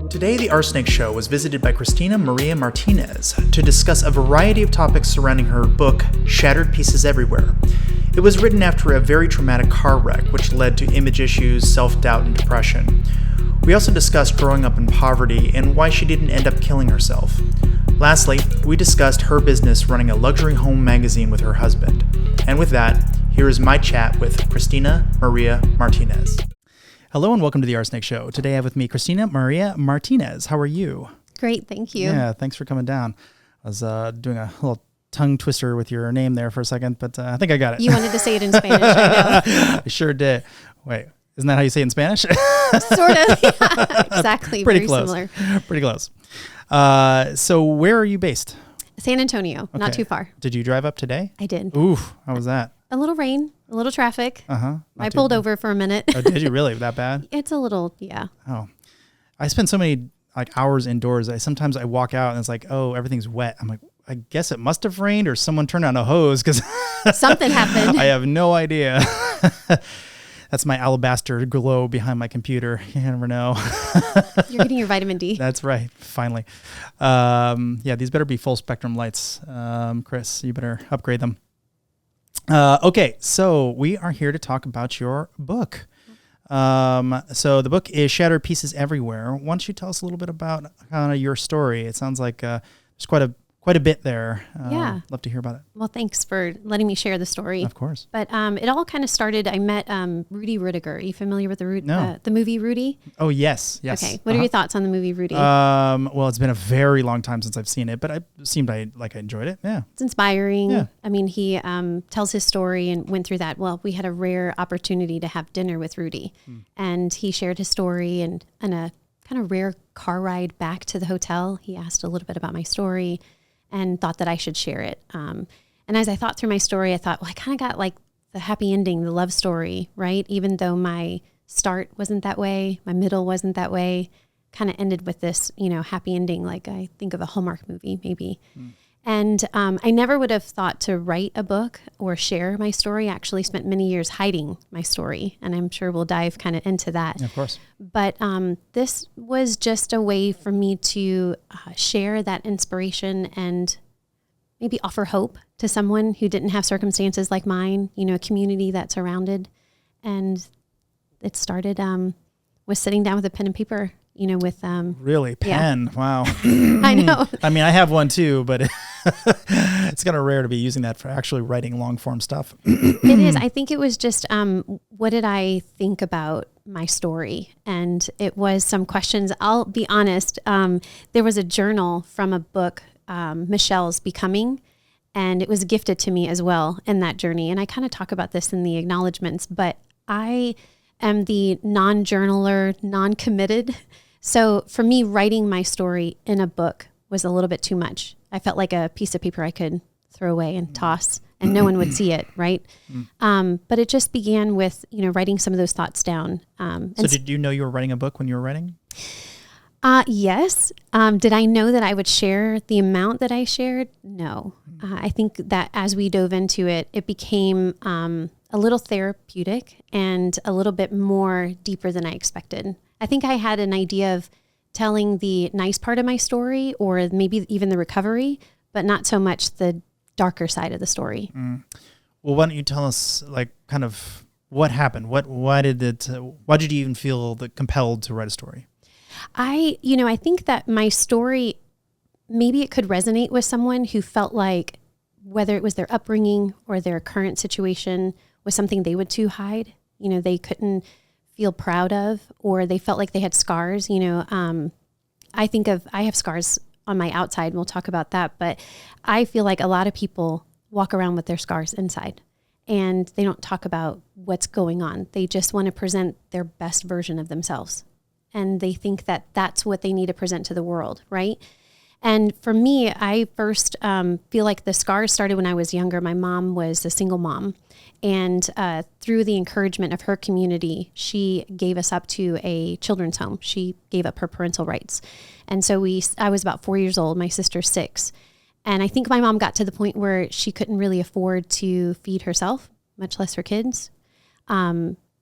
Today, the RSnake Show was visited by Christina Maria Martinez to discuss a variety of topics surrounding her book, Shattered Pieces Everywhere. It was written after a very traumatic car wreck, which led to image issues, self-doubt, and depression. We also discussed growing up in poverty and why she didn't end up killing herself. Lastly, we discussed her business running a luxury home magazine with her husband. And with that, here is my chat with Christina Maria Martinez. Hello and welcome to the RSnake Show. Today I have with me Christina Maria Martinez. How are you? Great, thank you. Yeah, thanks for coming down. I was doing a little tongue twister with your name there for a second, but I think I got it. You wanted to say it in Spanish, I know. I sure did. Wait, isn't that how you say it in Spanish? Sort of, yeah, exactly. Pretty very close. Similar. Pretty close. So where are you based? San Antonio, not too far. Did you drive up today? I did. Oof, how was that? A little rain, a little traffic. I pulled bad. over for a minute. Oh, did you really? That bad? It's a little, yeah. Oh, I spend so many hours indoors. Sometimes I walk out and it's like, oh, everything's wet. I'm like, I guess it must have rained or someone turned on a hose because something happened. I have no idea. That's my alabaster glow behind my computer. You never know. You're getting your vitamin D. That's right. Finally. Yeah, these better be full spectrum lights. Chris, you better upgrade them. Okay, so we are here to talk about your book. So the book is Shattered Pieces Everywhere. Why don't you tell us a little bit about kind of your story? It sounds like there's quite a bit there. Yeah. Love to hear about it. Well, thanks for letting me share the story. Of course. But it all kind of started, I met Rudy Ruettiger. Are you familiar with the movie Rudy? Oh, yes. Okay. What are your thoughts on the movie Rudy? Well, it's been a very long time since I've seen it, but I enjoyed it. Yeah. It's inspiring. Yeah. I mean, he tells his story and went through that. Well, we had a rare opportunity to have dinner with Rudy, and he shared his story and a kind of rare car ride back to the hotel. He asked a little bit about my story and thought that I should share it. And as I thought through my story, I thought, well, I kind of got like the happy ending, the love story, right? Even though my start wasn't that way, my middle wasn't that way, kind of ended with this, happy ending, like I think of a Hallmark movie maybe. And I never would have thought to write a book or share my story. I actually spent many years hiding my story, and I'm sure we'll dive kind of into that. Yeah, of course. But this was just a way for me to share that inspiration and maybe offer hope to someone who didn't have circumstances like mine, a community that surrounded. And it started with sitting down with a pen and paper, with... Really? Pen? Yeah. Wow. I know. I mean, I have one too, but it's kind of rare to be using that for actually writing long form stuff. It is. I think it was just, what did I think about my story? And it was some questions. I'll be honest. There was a journal from a book, Michelle's Becoming, and it was gifted to me as well in that journey. And I kind of talk about this in the acknowledgments, but I am the non-journaler, non-committed. So for me, writing my story in a book was a little bit too much. I felt like a piece of paper I could throw away and toss and no one would see it, right? But it just began with, writing some of those thoughts down. So did you know you were writing a book when you were writing? Yes. Did I know that I would share the amount that I shared? No. I think that as we dove into it, it became a little therapeutic and a little bit more deeper than I expected. I think I had an idea of telling the nice part of my story or maybe even the recovery, but not so much the darker side of the story. Well, why don't you tell us kind of what happened? Why did you even feel compelled to write a story? I think that my story, maybe it could resonate with someone who felt like whether it was their upbringing or their current situation was something they would too hide, they couldn't feel proud of, or they felt like they had scars. I have scars on my outside, and we'll talk about that, but I feel like a lot of people walk around with their scars inside and they don't talk about what's going on. They just want to present their best version of themselves. And they think that that's what they need to present to the world, right? And for me, I first feel like the scars started when I was younger. My mom was a single mom. And through the encouragement of her community, she gave us up to a children's home. She gave up her parental rights. And so I was about 4 years old, my sister's 6. And I think my mom got to the point where she couldn't really afford to feed herself, much less her kids.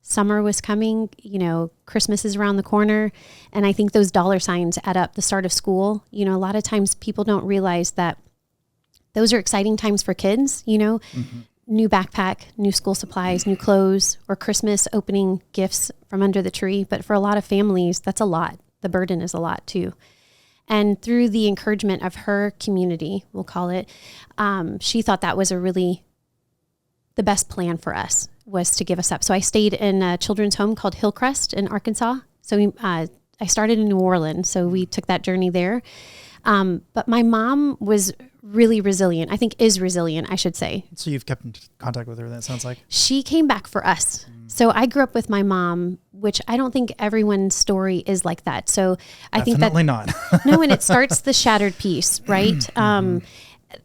Summer was coming, Christmas is around the corner. And I think those dollar signs add up. The start of school, a lot of times people don't realize that those are exciting times for kids, new backpack, new school supplies, new clothes, or Christmas opening gifts from under the tree. But for a lot of families, that's a lot. The burden is a lot too. And through the encouragement of her community, we'll call it, she thought that was the best plan for us was to give us up. So I stayed in a children's home called Hillcrest in Arkansas. So I started in New Orleans. So we took that journey there. But my mom was really resilient. I think is resilient, I should say. So you've kept in contact with her, that sounds like? She came back for us. So I grew up with my mom, which I don't think everyone's story is like that. So I think that... Definitely not. No, and it starts the shattered piece, right?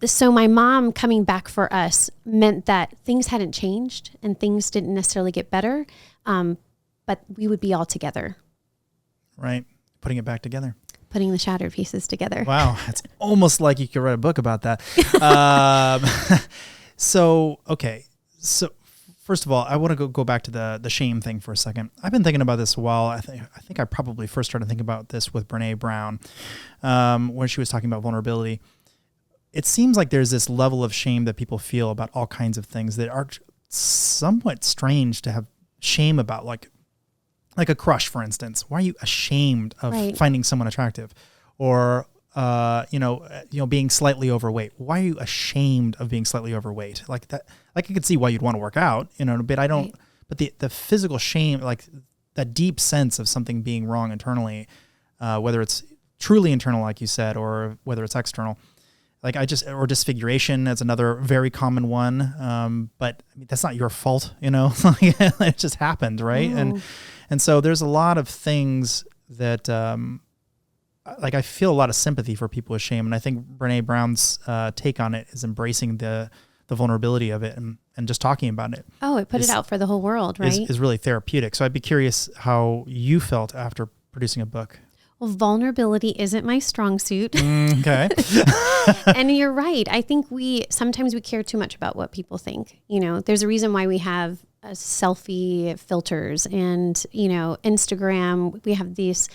So my mom coming back for us meant that things hadn't changed and things didn't necessarily get better, but we would be all together. Right. Putting it back together. Putting the shattered pieces together. Wow. It's almost like you could write a book about that. So first of all, I want to go back to the shame thing for a second. I've been thinking about this a while. I think I probably first started thinking about this with Brene Brown, when she was talking about vulnerability. It seems like there's this level of shame that people feel about all kinds of things that are somewhat strange to have shame about, like a crush, for instance. Why are you ashamed of finding someone attractive? Or, being slightly overweight. Why are you ashamed of being slightly overweight? Like that, like I could see why you'd want to work out, but I don't, but the physical shame, like that deep sense of something being wrong internally, whether it's truly internal, like you said, or whether it's external, or disfiguration as another very common one. But I mean, that's not your fault, it just happened. Right. Oh. And so there's a lot of things that, I feel a lot of sympathy for people with shame. And I think Brene Brown's take on it is embracing the vulnerability of it and just talking about it. Oh, it put it out for the whole world, right? Is really therapeutic. So I'd be curious how you felt after producing a book. Well, vulnerability isn't my strong suit. Okay. And you're right. I think sometimes we care too much about what people think. There's a reason why we have selfie filters and, Instagram. We have these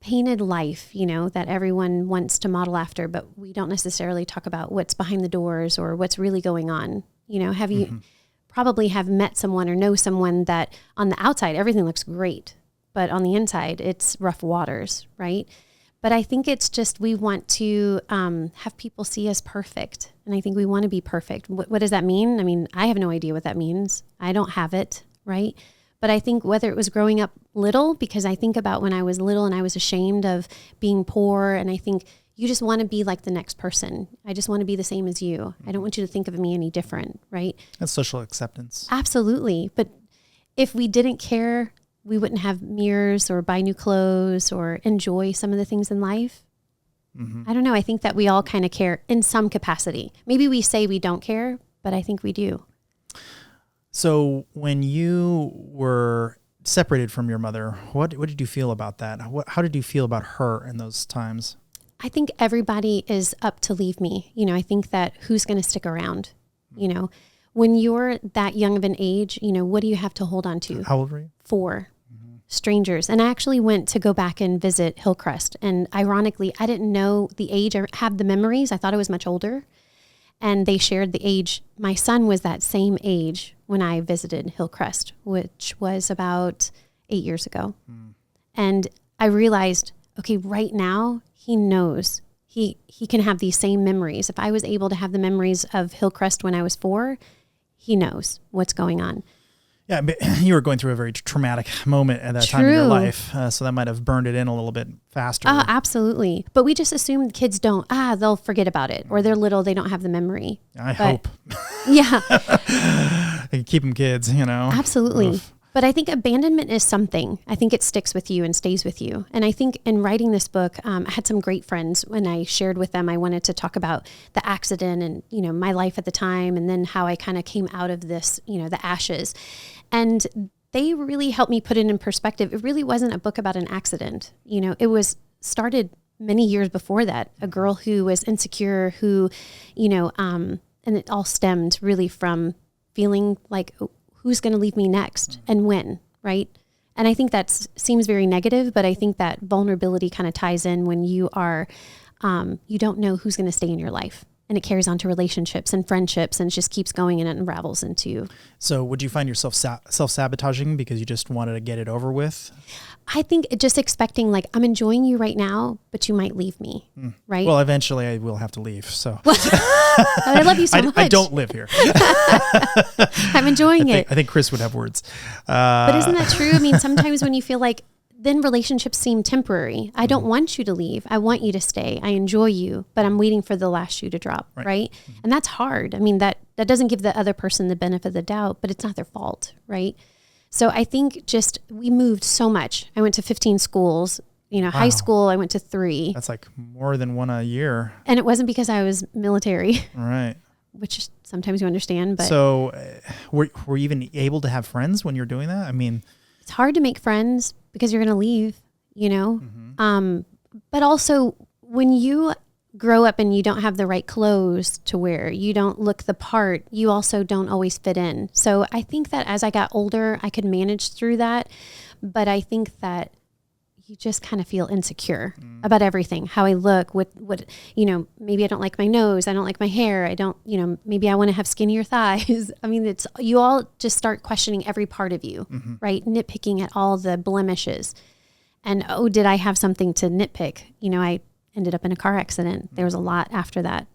painted life, that everyone wants to model after, but we don't necessarily talk about what's behind the doors or what's really going on. Have you probably have met someone or know someone that on the outside, everything looks great, but on the inside it's rough waters, right? But I think it's just, we want to have people see us perfect. And I think we want to be perfect. What does that mean? I mean, I have no idea what that means. I don't have it, right? But I think whether it was growing up little, because I think about when I was little and I was ashamed of being poor. And I think you just want to be like the next person. I just want to be the same as you. I don't want you to think of me any different, right? That's social acceptance. Absolutely. But if we didn't care, we wouldn't have mirrors or buy new clothes or enjoy some of the things in life. I don't know. I think that we all kind of care in some capacity. Maybe we say we don't care, but I think we do. So when you were separated from your mother, what did you feel about that? How did you feel about her in those times? I think everybody is up to leave me. I think that who's going to stick around? When you're that young of an age, what do you have to hold on to? How old were you? 4. Strangers. And I actually went to go back and visit Hillcrest. And ironically, I didn't know the age or have the memories. I thought I was much older. And they shared the age. My son was that same age when I visited Hillcrest, which was about 8 years ago. And I realized, okay, right now he knows he can have these same memories. If I was able to have the memories of Hillcrest when I was 4, he knows what's going on. Yeah, but you were going through a very traumatic moment at that time in your life, so that might have burned it in a little bit faster. Absolutely. But we just assume kids don't, they'll forget about it, or they're little, they don't have the memory. I hope. Yeah. They keep them kids, Absolutely. Oof. But I think abandonment is something. I think it sticks with you and stays with you. And I think in writing this book, I had some great friends. When I shared with them, I wanted to talk about the accident and, my life at the time, and then how I kind of came out of this, the ashes. And they really helped me put it in perspective. It really wasn't a book about an accident. It was started many years before that. A girl who was insecure, who, and it all stemmed really from feeling like, who's going to leave me next and when, right? And I think that seems very negative, but I think that vulnerability kind of ties in when you are, you don't know who's going to stay in your life. And it carries on to relationships and friendships, and it just keeps going, and it unravels into you. So would you find yourself self-sabotaging because you just wanted to get it over with? I think just expecting, like, I'm enjoying you right now, but you might leave me, right? Well, eventually I will have to leave. So I love you so much. I don't live here. I'm enjoying it. I think Chris would have words. But isn't that true? I mean, sometimes when you feel like, then relationships seem temporary. I don't want you to leave. I want you to stay. I enjoy you, but I'm waiting for the last shoe to drop, right? And that's hard. I mean, that doesn't give the other person the benefit of the doubt, but it's not their fault, right? So I think just, we moved so much. I went to 15 schools, high school, I went to 3. That's like more than one a year. And it wasn't because I was military. Right. Which sometimes you understand, but. So were you even able to have friends when you're doing that? I mean. It's hard to make friends because you're going to leave, but also when you grow up and you don't have the right clothes to wear, you don't look the part, you also don't always fit in. So I think that as I got older, I could manage through that. But I think that you just kind of feel insecure about everything, how I look, what, maybe I don't like my nose. I don't like my hair. I don't, maybe I want to have skinnier thighs. I mean, you all just start questioning every part of you, right? Nitpicking at all the blemishes. And, did I have something to nitpick? I ended up in a car accident. There was a lot after that.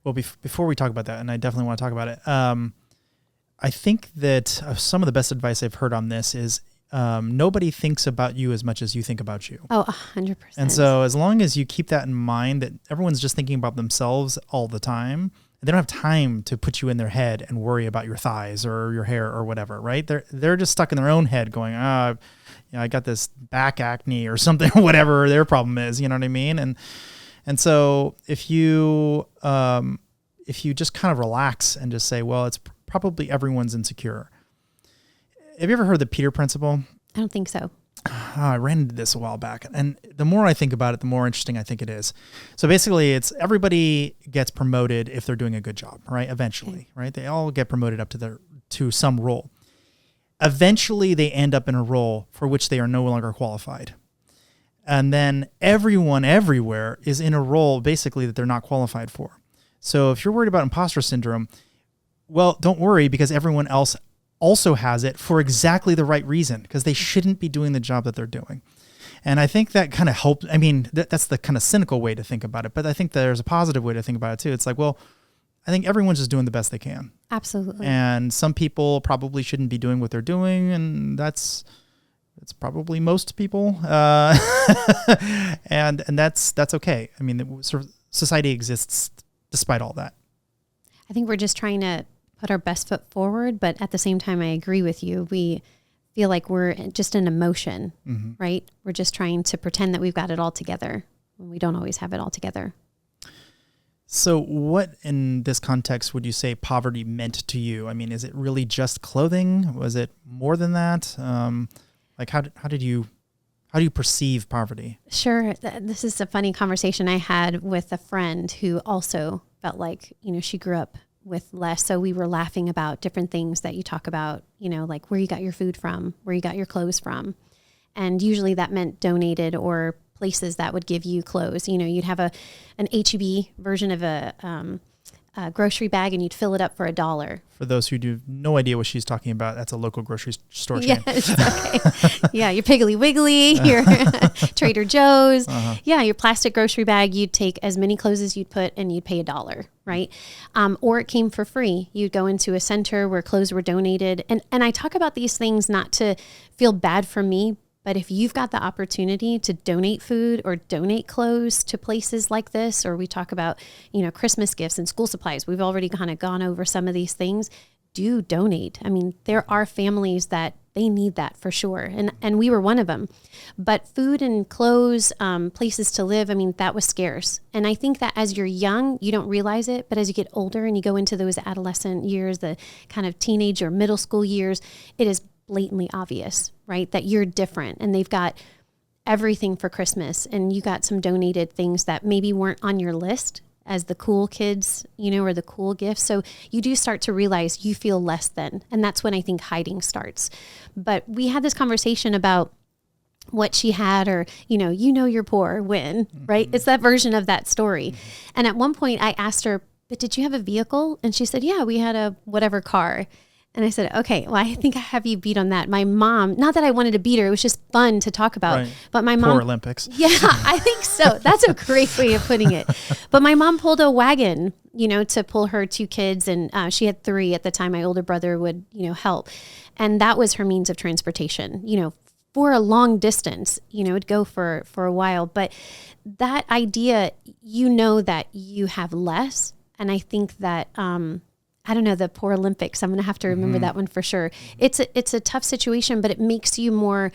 Well, before we talk about that, and I definitely want to talk about it, I think that some of the best advice I've heard on this is, nobody thinks about you as much as you think about you. Oh, 100%. And so as long as you keep that in mind, that everyone's just thinking about themselves all the time, they don't have time to put you in their head and worry about your thighs or your hair or whatever, right? They're just stuck in their own head going, I got this back acne or something, or whatever their problem is, you know what I mean? And so if you just kind of relax and just say, well, it's probably everyone's insecure. Have you ever heard the Peter Principle? I don't think so. I ran into this a while back, and the more I think about it, the more interesting I think it is. So basically, it's everybody gets promoted if they're doing a good job, right? Eventually, right? They all get promoted up to some role. Eventually, they end up in a role for which they are no longer qualified. And then everyone everywhere is in a role basically that they're not qualified for. So if you're worried about imposter syndrome, well, don't worry, because everyone else also has it for exactly the right reason, because they shouldn't be doing the job that they're doing. And I think that kind of helps. I mean, that's the kind of cynical way to think about it, but I think there's a positive way to think about it too. It's like, well, I think everyone's just doing the best they can. Absolutely. And some people probably shouldn't be doing what they're doing, and it's probably most people. And that's okay. I mean, sort of society exists despite all that. I think we're just trying to put our best foot forward, but at the same time, I agree with you. We feel like we're just an emotion, right? We're just trying to pretend that we've got it all together when we don't always have it all together. So what in this context would you say poverty meant to you? I mean, is it really just clothing? Was it more than that? Like how do you perceive poverty? Sure. This is a funny conversation I had with a friend who also felt like, she grew up with less. So we were laughing about different things that you talk about, like where you got your food from, where you got your clothes from. And usually that meant donated or places that would give you clothes. You'd have an H-E-B version of a grocery bag, and you'd fill it up for $1. For those who do no idea what she's talking about, that's a local grocery store chain. Yes, okay. Yeah, your Piggly Wiggly, your Trader Joe's. Yeah, your plastic grocery bag, you'd take as many clothes as you'd put, and you'd pay $1, right? Or it came for free. You'd go into a center where clothes were donated. And I talk about these things not to feel bad for me, but if you've got the opportunity to donate food or donate clothes to places like this, or we talk about, Christmas gifts and school supplies, we've already kind of gone over some of these things, do donate. I mean, there are families that they need that for sure. And we were one of them. But food and clothes, places to live, I mean, that was scarce. And I think that as you're young, you don't realize it. But as you get older and you go into those adolescent years, the kind of teenage or middle school years, it is blatantly obvious, right? That you're different, and they've got everything for Christmas, and you got some donated things that maybe weren't on your list as the cool kids, or the cool gifts. So you do start to realize you feel less than. And that's when I think hiding starts. But we had this conversation about what she had, or, you're poor when, right? It's that version of that story. And at one point I asked her, but did you have a vehicle? And she said, yeah, we had a whatever car. And I said, okay, well, I think I have you beat on that. My mom, not that I wanted to beat her, it was just fun to talk about. Right. But my mom. Poor Olympics. Yeah, I think so. That's a great way of putting it. But my mom pulled a wagon, to pull her 2 kids. And she had 3 at the time. My older brother would, help. And that was her means of transportation, for a long distance, it'd go for a while. But that idea, that you have less. And I think that, I don't know, the poor Olympics, I'm going to have to remember that one for sure. It's a tough situation, but it makes you more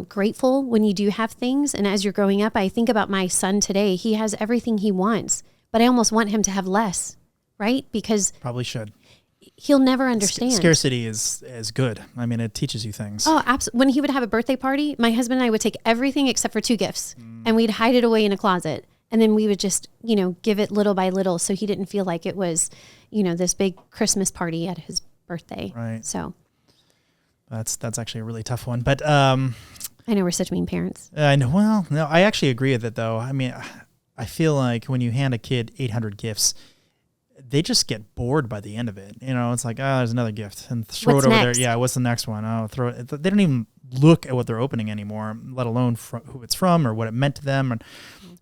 grateful when you do have things. And as you're growing up, I think about my son today. He has everything he wants, but I almost want him to have less, right? Because probably should. He'll never understand. Scarcity is good. I mean, it teaches you things. Oh, absolutely. When he would have a birthday party, my husband and I would take everything except for 2 gifts and we'd hide it away in a closet. And then we would just, give it little by little so he didn't feel like it was, this big Christmas party at his birthday. Right. So that's actually a really tough one. But I know we're such mean parents. I know. Well, no, I actually agree with it though. I mean, I feel like when you hand a kid 800 gifts, they just get bored by the end of it. It's like, oh, there's another gift and throw What's it over next? there. Yeah. What's the next one? Oh, throw it. They don't even look at what they're opening anymore, let alone who it's from or what it meant to them.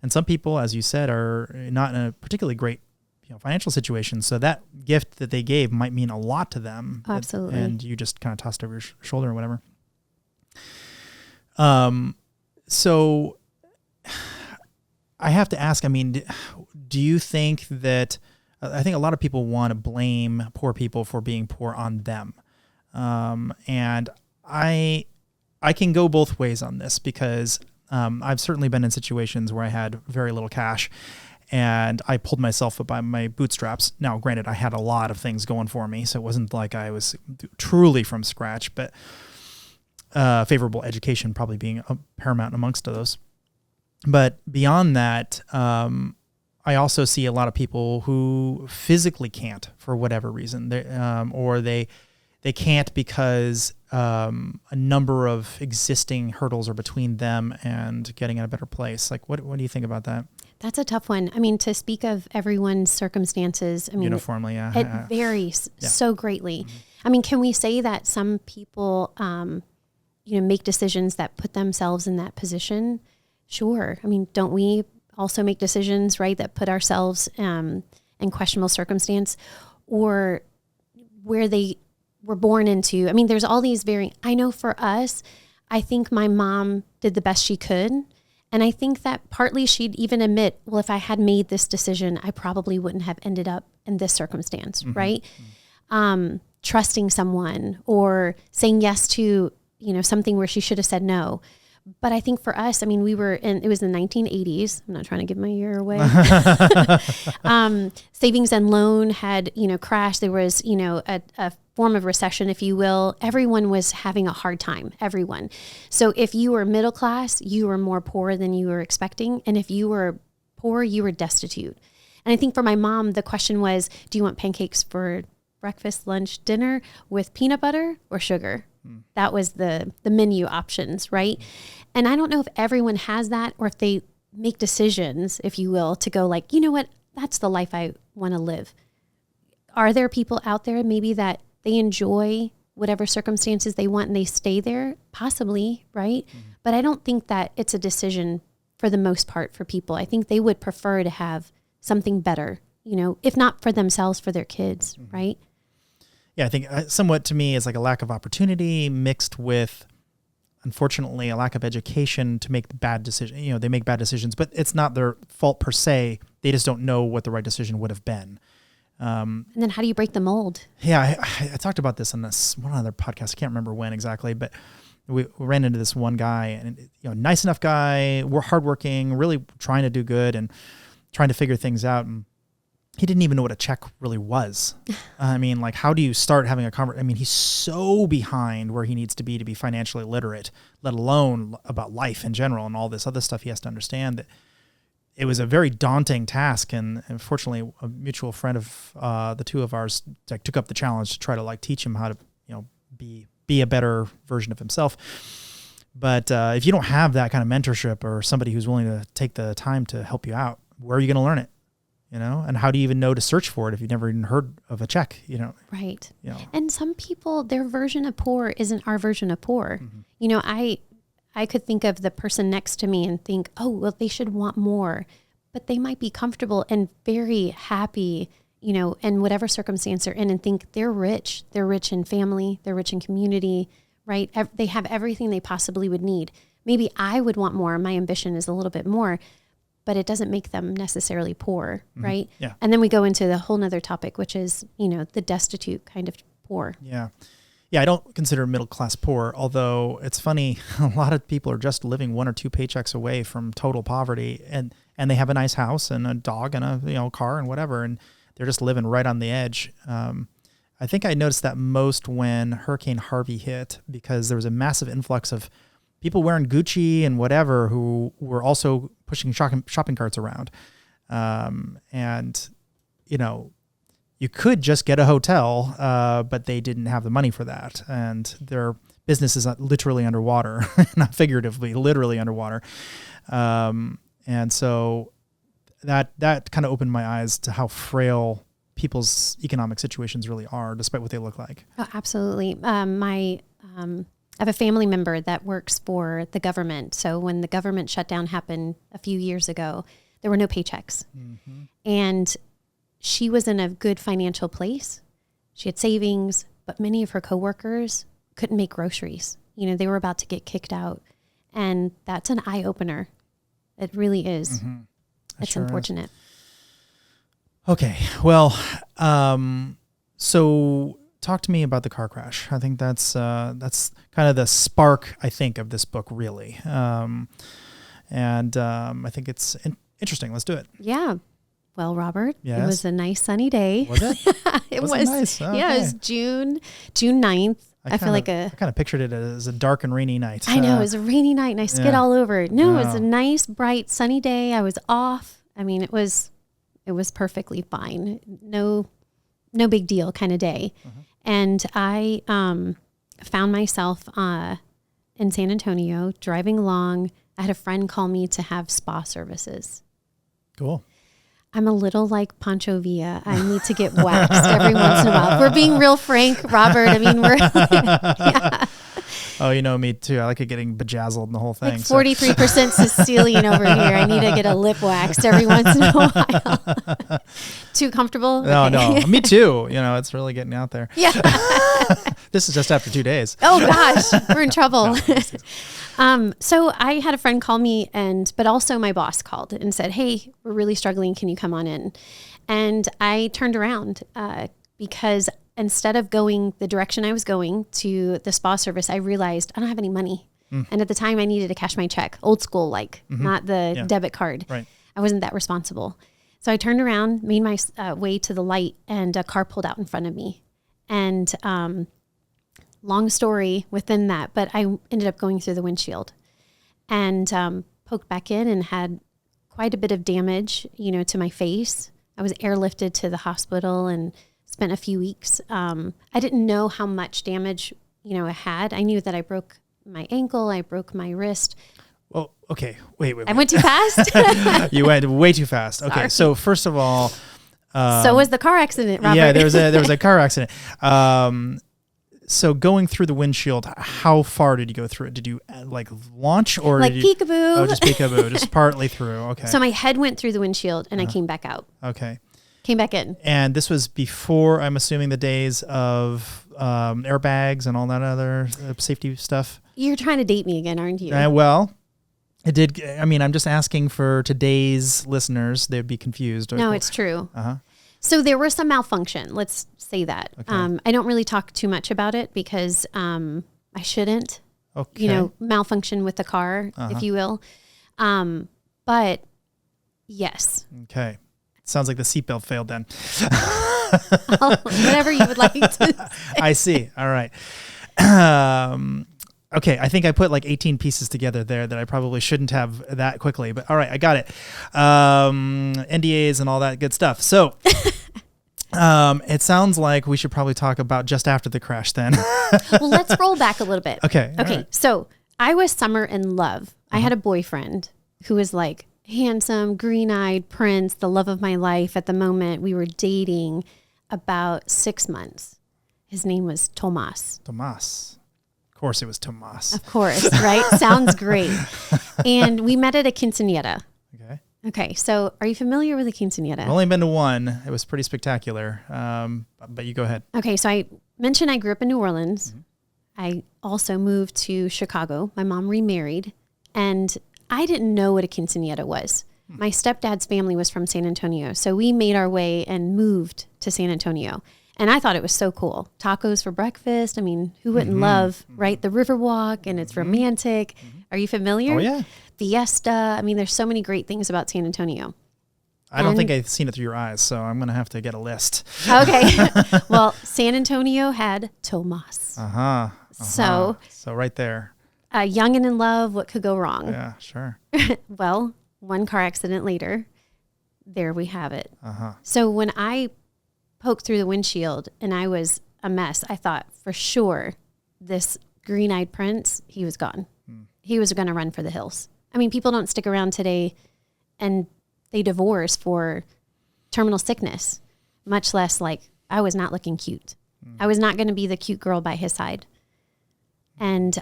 And some people, as you said, are not in a particularly great financial situation. So that gift that they gave might mean a lot to them. Absolutely. And you just kind of tossed over your shoulder or whatever. So I have to ask, I mean, do you think that, I think a lot of people want to blame poor people for being poor on them. And I can go both ways on this because I've certainly been in situations where I had very little cash and I pulled myself up by my bootstraps. Now, granted, I had a lot of things going for me, so it wasn't like I was truly from scratch, but favorable education probably being paramount amongst those. But beyond that, I also see a lot of people who physically can't for whatever reason, or they can't because a number of existing hurdles are between them and getting in a better place. Like, what do you think about that? That's a tough one. I mean, to speak of everyone's circumstances, I mean, uniformly, yeah, it varies so greatly. Mm-hmm. I mean, can we say that some people, make decisions that put themselves in that position? Sure. I mean, don't we also make decisions, right, that put ourselves in questionable circumstance, or where they were born into? I mean, there's all these I know for us, I think my mom did the best she could. And I think that partly she'd even admit, well, if I had made this decision, I probably wouldn't have ended up in this circumstance, mm-hmm. right? Mm-hmm. Trusting someone or saying yes to, something where she should have said no. But I think for us, I mean, it was the 1980s. I'm not trying to give my year away. Savings and loan had, crashed. There was, a form of recession, if you will. Everyone was having a hard time, everyone. So if you were middle class, you were more poor than you were expecting. And if you were poor, you were destitute. And I think for my mom, the question was, do you want pancakes for breakfast, lunch, dinner with peanut butter or sugar? That was the menu options, right? And I don't know if everyone has that, or if they make decisions, if you will, to go like, you know what, that's the life I want to live. Are there people out there maybe that they enjoy whatever circumstances they want and they stay there? Possibly, right? Mm-hmm. But I don't think that it's a decision for the most part for people. I think they would prefer to have something better, if not for themselves, for their kids, mm-hmm. right? Yeah, I think somewhat to me is like a lack of opportunity mixed with, unfortunately, a lack of education to make bad decisions. They make bad decisions, but it's not their fault per se. They just don't know what the right decision would have been. And then how do you break the mold? Yeah, I talked about this on one other podcast. I can't remember when exactly, but we ran into this one guy, and nice enough guy, we're hardworking, really trying to do good and trying to figure things out. And he didn't even know what a check really was. I mean, like, how do you start having a conversation? I mean, he's so behind where he needs to be financially literate, let alone about life in general and all this other stuff he has to understand. That it was a very daunting task. And fortunately, a mutual friend of the two of ours took up the challenge to try to teach him how to, be a better version of himself. But if you don't have that kind of mentorship or somebody who's willing to take the time to help you out, where are you going to learn it? And how do you even know to search for it if you've never even heard of a check, Right. And some people, their version of poor isn't our version of poor. I could think of the person next to me and think, oh, well, they should want more, but they might be comfortable and very happy, in whatever circumstance they're in, and think they're rich. They're rich in family. They're rich in community, right? They have everything they possibly would need. Maybe I would want more. My ambition is a little bit more, but it doesn't make them necessarily poor, right? Yeah. And then we go into the whole nother topic, which is, the destitute kind of poor. Yeah. Yeah, I don't consider middle class poor, although it's funny, a lot of people are just living 1 or 2 paychecks away from total poverty, and they have a nice house and a dog and a car and whatever, and they're just living right on the edge. I think I noticed that most when Hurricane Harvey hit, because there was a massive influx of people wearing Gucci and whatever who were also pushing shopping carts around. You could just get a hotel, but they didn't have the money for that. And their business is literally underwater, not figuratively, literally underwater. And so that kind of opened my eyes to how frail people's economic situations really are, despite what they look like. Oh, absolutely. I have a family member that works for the government. So when the government shutdown happened a few years ago, there were no paychecks. Mm-hmm. And she was in a good financial place. She had savings, but many of her coworkers couldn't make groceries. They were about to get kicked out. And that's an eye opener. It really is. Mm-hmm. It's sure unfortunate. Is. Okay. Well, so talk to me about the car crash. I think that's kind of the spark, I think, of this book, really. I think it's interesting. Let's do it. Yeah. Well, Robert, yes. It was a nice sunny day. Was it? It was nice. Okay. Yeah, it was June 9th. I kind of pictured it as a dark and rainy night. I know, it was a rainy night and I skid all over it. No, it was a nice, bright, sunny day. I was off. I mean, it was perfectly fine. No big deal kind of day. Uh-huh. And I found myself in San Antonio driving along. I had a friend call me to have spa services. Cool. I'm a little like Pancho Villa. I need to get waxed every once in a while. If we're being real frank, Robert. I mean, yeah. Oh, me too. I like it getting bejazzled and the whole thing. Like 43% Sicilian over here. I need to get a lip waxed every once in a while. Too comfortable? No, okay. No. Me too. It's really getting out there. Yeah. This is just after 2 days. Oh gosh, we're in trouble. So I had a friend call me but also my boss called and said, hey, we're really struggling. Can you come on in? And I turned around because instead of going the direction I was going to the spa service, I realized I don't have any money. And at the time I needed to cash my check, old school, not the debit card. Right. I wasn't that responsible. So I turned around, made my way to the light, and a car pulled out in front of me. And long story within that, but I ended up going through the windshield and poked back in and had quite a bit of damage, to my face. I was airlifted to the hospital and spent a few weeks. I didn't know how much damage, I had. I knew that I broke my ankle, I broke my wrist. Well, okay, wait. I went too fast? You went way too fast. Okay, Sorry. So first of all... so was the car accident, Robert. Yeah, there was a car accident. So going through the windshield, how far did you go through it? Did you launch or peekaboo? Oh, just peekaboo, just partly through. Okay. So my head went through the windshield and I came back out. Okay. Came back in. And this was before, I'm assuming, the days of airbags and all that other safety stuff. You're trying to date me again, aren't you? Well, it did. I mean, I'm just asking for today's listeners; they'd be confused. No, it's true. Uh-huh. So there was some malfunction. Let's say that. Okay. I don't really talk too much about it because I shouldn't. Okay. Malfunction with the car, if you will. But yes. Okay. Sounds like the seatbelt failed then. Whatever you would like to say. I see. All right. Okay, I think I put like 18 pieces together there that I probably shouldn't have that quickly, but all right, I got it. NDAs and all that good stuff. So it sounds like we should probably talk about just after the crash then. Well, let's roll back a little bit. Okay. Right. So I was summer in love. I had a boyfriend who was like handsome, green-eyed prince, the love of my life at the moment. We were dating about 6 months. His name was Tomas. Tomas. Of course it was Tomas. Of course, right? Sounds great. And we met at a quinceañera. Okay. Okay, so are you familiar with a quinceañera? I've only been to one. It was pretty spectacular. But you go ahead. Okay, so I mentioned I grew up in New Orleans. I also moved to Chicago. My mom remarried, and I didn't know what a quinceañera was. My stepdad's family was from San Antonio, so we made our way and moved to San Antonio. And I thought it was so cool. Tacos for breakfast. I mean, who wouldn't love, right? The Riverwalk, and it's romantic. Are you familiar? Oh, yeah. Fiesta. I mean, there's so many great things about San Antonio. I don't think I've seen it through your eyes, so I'm going to have to get a list. Okay. Well, San Antonio had Tomas. So right there. Young and in love, what could go wrong? Yeah, sure. Well, one car accident later, there we have it. So when I poked through the windshield and I was a mess, I thought for sure this green-eyed prince, he was gone. He was going to run for the hills. I mean, people don't stick around today and they divorce for terminal sickness, much less like I was not looking cute. I was not going to be the cute girl by his side. And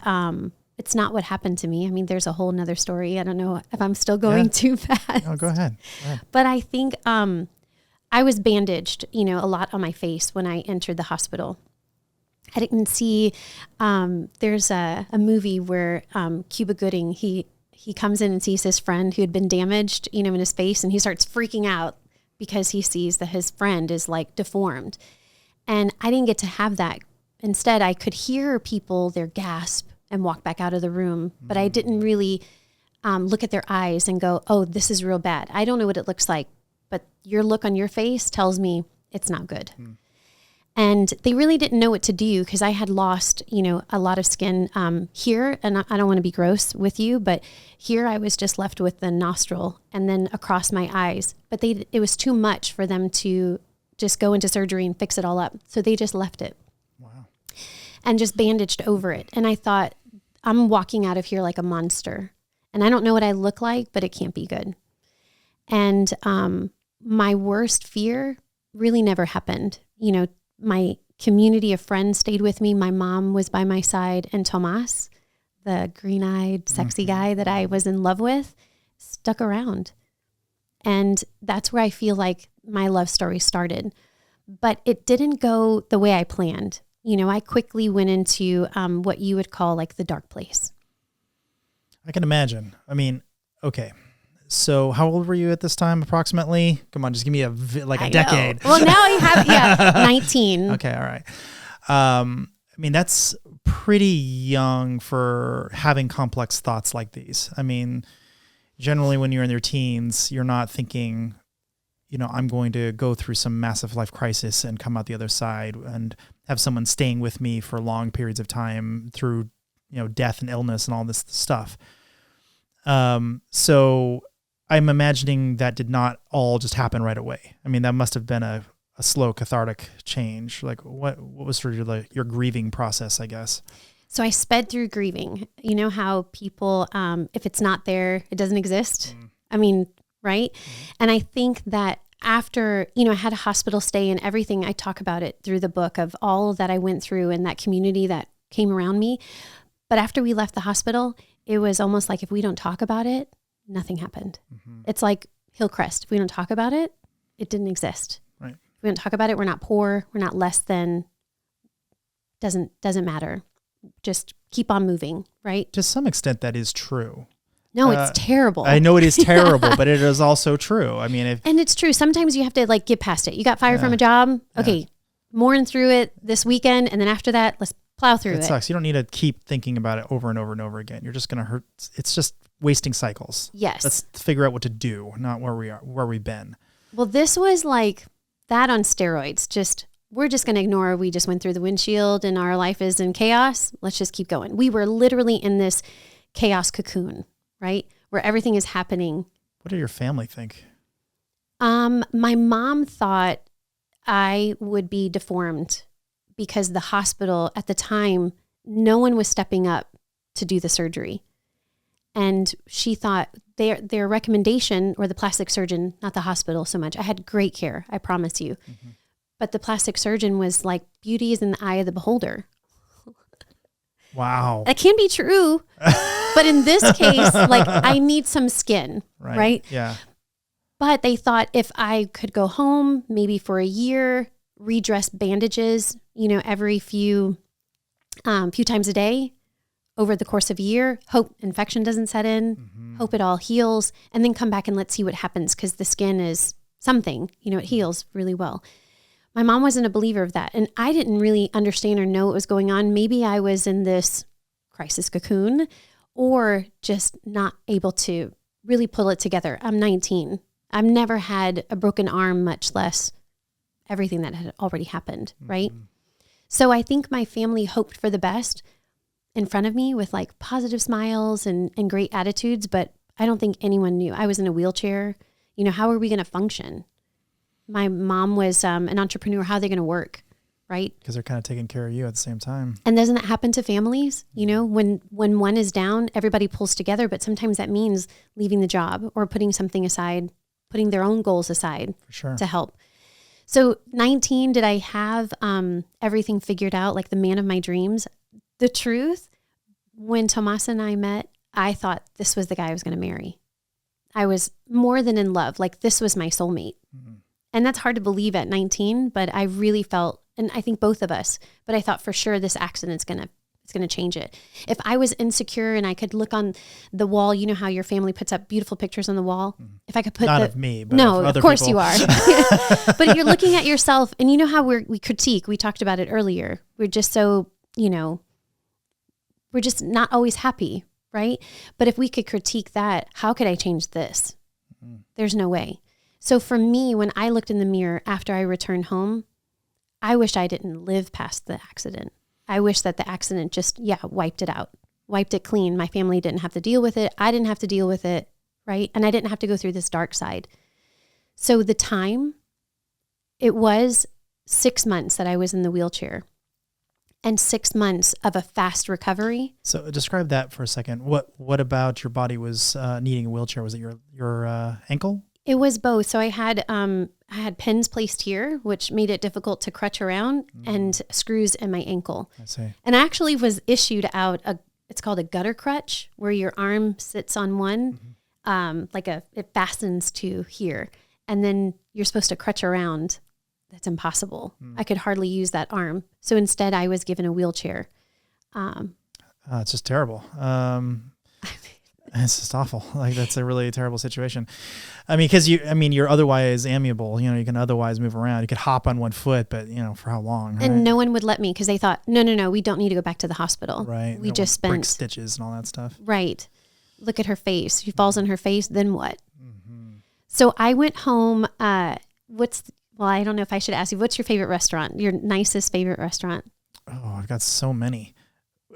it's not what happened to me. I mean, there's a whole nother story. I don't know if I'm still going too fast. No, go ahead. But I think I was bandaged, a lot on my face when I entered the hospital. I didn't see, there's a movie where Cuba Gooding, he comes in and sees his friend who had been damaged, in his face, and he starts freaking out because he sees that his friend is like deformed. And I didn't get to have that. Instead, I could hear people, their gasp and walk back out of the room, but I didn't really look at their eyes and go, oh, this is real bad. I don't know what it looks like, but your look on your face tells me it's not good. And they really didn't know what to do because I had lost, a lot of skin here. And I don't want to be gross with you, but here I was just left with the nostril and then across my eyes. But it was too much for them to just go into surgery and fix it all up. So they just left it. Wow. And just bandaged over it. And I thought, I'm walking out of here like a monster. And I don't know what I look like, but it can't be good. And my worst fear really never happened. My community of friends stayed with me. My mom was by my side, and Tomas, the green-eyed, sexy guy that I was in love with, stuck around. And that's where I feel like my love story started. But it didn't go the way I planned. I quickly went into what you would call like the dark place. I can imagine. I mean, okay. So how old were you at this time approximately? Come on, just give me a decade. Well, now you have, 19. Okay, all right. I mean, that's pretty young for having complex thoughts like these. I mean, generally when you're in your teens, you're not thinking, I'm going to go through some massive life crisis and come out the other side and have someone staying with me for long periods of time through, death and illness and all this stuff. So I'm imagining that did not all just happen right away. I mean, that must have been a slow cathartic change. Like what was sort of your grieving process, I guess? So I sped through grieving. You know how people, if it's not there, it doesn't exist. I mean, right? And I think that after, I had a hospital stay and everything, I talk about it through the book of all that I went through and that community that came around me. But after we left the hospital, it was almost like if we don't talk about it, nothing happened. It's like Hillcrest. If we don't talk about it, it didn't exist. Right. If we don't talk about it, we're not poor. We're not less than. Doesn't matter. Just keep on moving, right? To some extent, that is true. No, it's terrible. I know it is terrible, but it is also true. I mean, and it's true. Sometimes you have to get past it. You got fired from a job. Okay, mourn through it this weekend, and then after that, let's plow through it. It sucks. You don't need to keep thinking about it over and over and over again. You're just going to hurt. It's just wasting cycles. Yes. Let's figure out what to do, not where we are, where we've been. Well, this was like that on steroids, just we're just going to ignore we just went through the windshield and our life is in chaos. Let's just keep going. We were literally in this chaos cocoon, right? Where everything is happening. What did your family think? My mom thought I would be deformed because the hospital at the time, no one was stepping up to do the surgery. And she thought their recommendation, or the plastic surgeon, not the hospital so much. I had great care, I promise you. Mm-hmm. But the plastic surgeon was like, beauty is in the eye of the beholder. Wow. That can be true. But in this case, like, I need some skin, right? Yeah. But they thought if I could go home, maybe for a year, redress bandages, every few times a day over the course of a year, hope infection doesn't set in, hope it all heals, and then come back and let's see what happens, because the skin is something, it heals really well. My mom wasn't a believer of that, and I didn't really understand or know what was going on. Maybe I was in this crisis cocoon or just not able to really pull it together. I'm 19. I've never had a broken arm, much less everything that had already happened, right? So I think my family hoped for the best in front of me with like positive smiles and great attitudes, but I don't think anyone knew. I was in a wheelchair. How are we going to function? My mom was an entrepreneur. How are they going to work, right? Because they're kind of taking care of you at the same time. And doesn't that happen to families? When one is down, everybody pulls together, but sometimes that means leaving the job or putting something aside, putting their own goals aside to help. So 19, did I have everything figured out, like the man of my dreams? The truth, when Tomasa and I met, I thought this was the guy I was going to marry. I was more than in love. Like, this was my soulmate. Mm-hmm. And that's hard to believe at 19, but I really felt, and I think both of us, but I thought for sure this accident's going to change it. If I was insecure and I could look on the wall, you know how your family puts up beautiful pictures on the wall? If I could put Not of me, but no, of other course people. you are. But you're looking at yourself, and you know how we critique. We talked about it earlier. We're just so, we're just not always happy, right? But if we could critique that, how could I change this? Mm-hmm. There's no way. So for me, when I looked in the mirror after I returned home, I wish I didn't live past the accident. I wish that the accident just, wiped it out, wiped it clean. My family didn't have to deal with it. I didn't have to deal with it, right? And I didn't have to go through this dark side. So the time, it was 6 months that I was in the wheelchair and 6 months of a fast recovery. So describe that for a second. What about your body was needing a wheelchair? Was it your ankle? It was both. So I had pins placed here, which made it difficult to crutch around, and screws in my ankle. I see. And I actually was issued out it's called a gutter crutch, where your arm sits on one, it fastens to here, and then you're supposed to crutch around. That's impossible. I could hardly use that arm. So instead I was given a wheelchair. It's just terrible. It's just awful. Like, that's a really terrible situation. I mean, because you're otherwise amiable. You can otherwise move around. You could hop on one foot, but for how long? Right? And no one would let me, because they thought, no, we don't need to go back to the hospital. Right. We just spent brick stitches and all that stuff. Right. Look at her face. She falls on her face. Then what? Mm-hmm. So I went home. I don't know if I should ask you, what's your favorite restaurant? Your nicest favorite restaurant? Oh, I've got so many.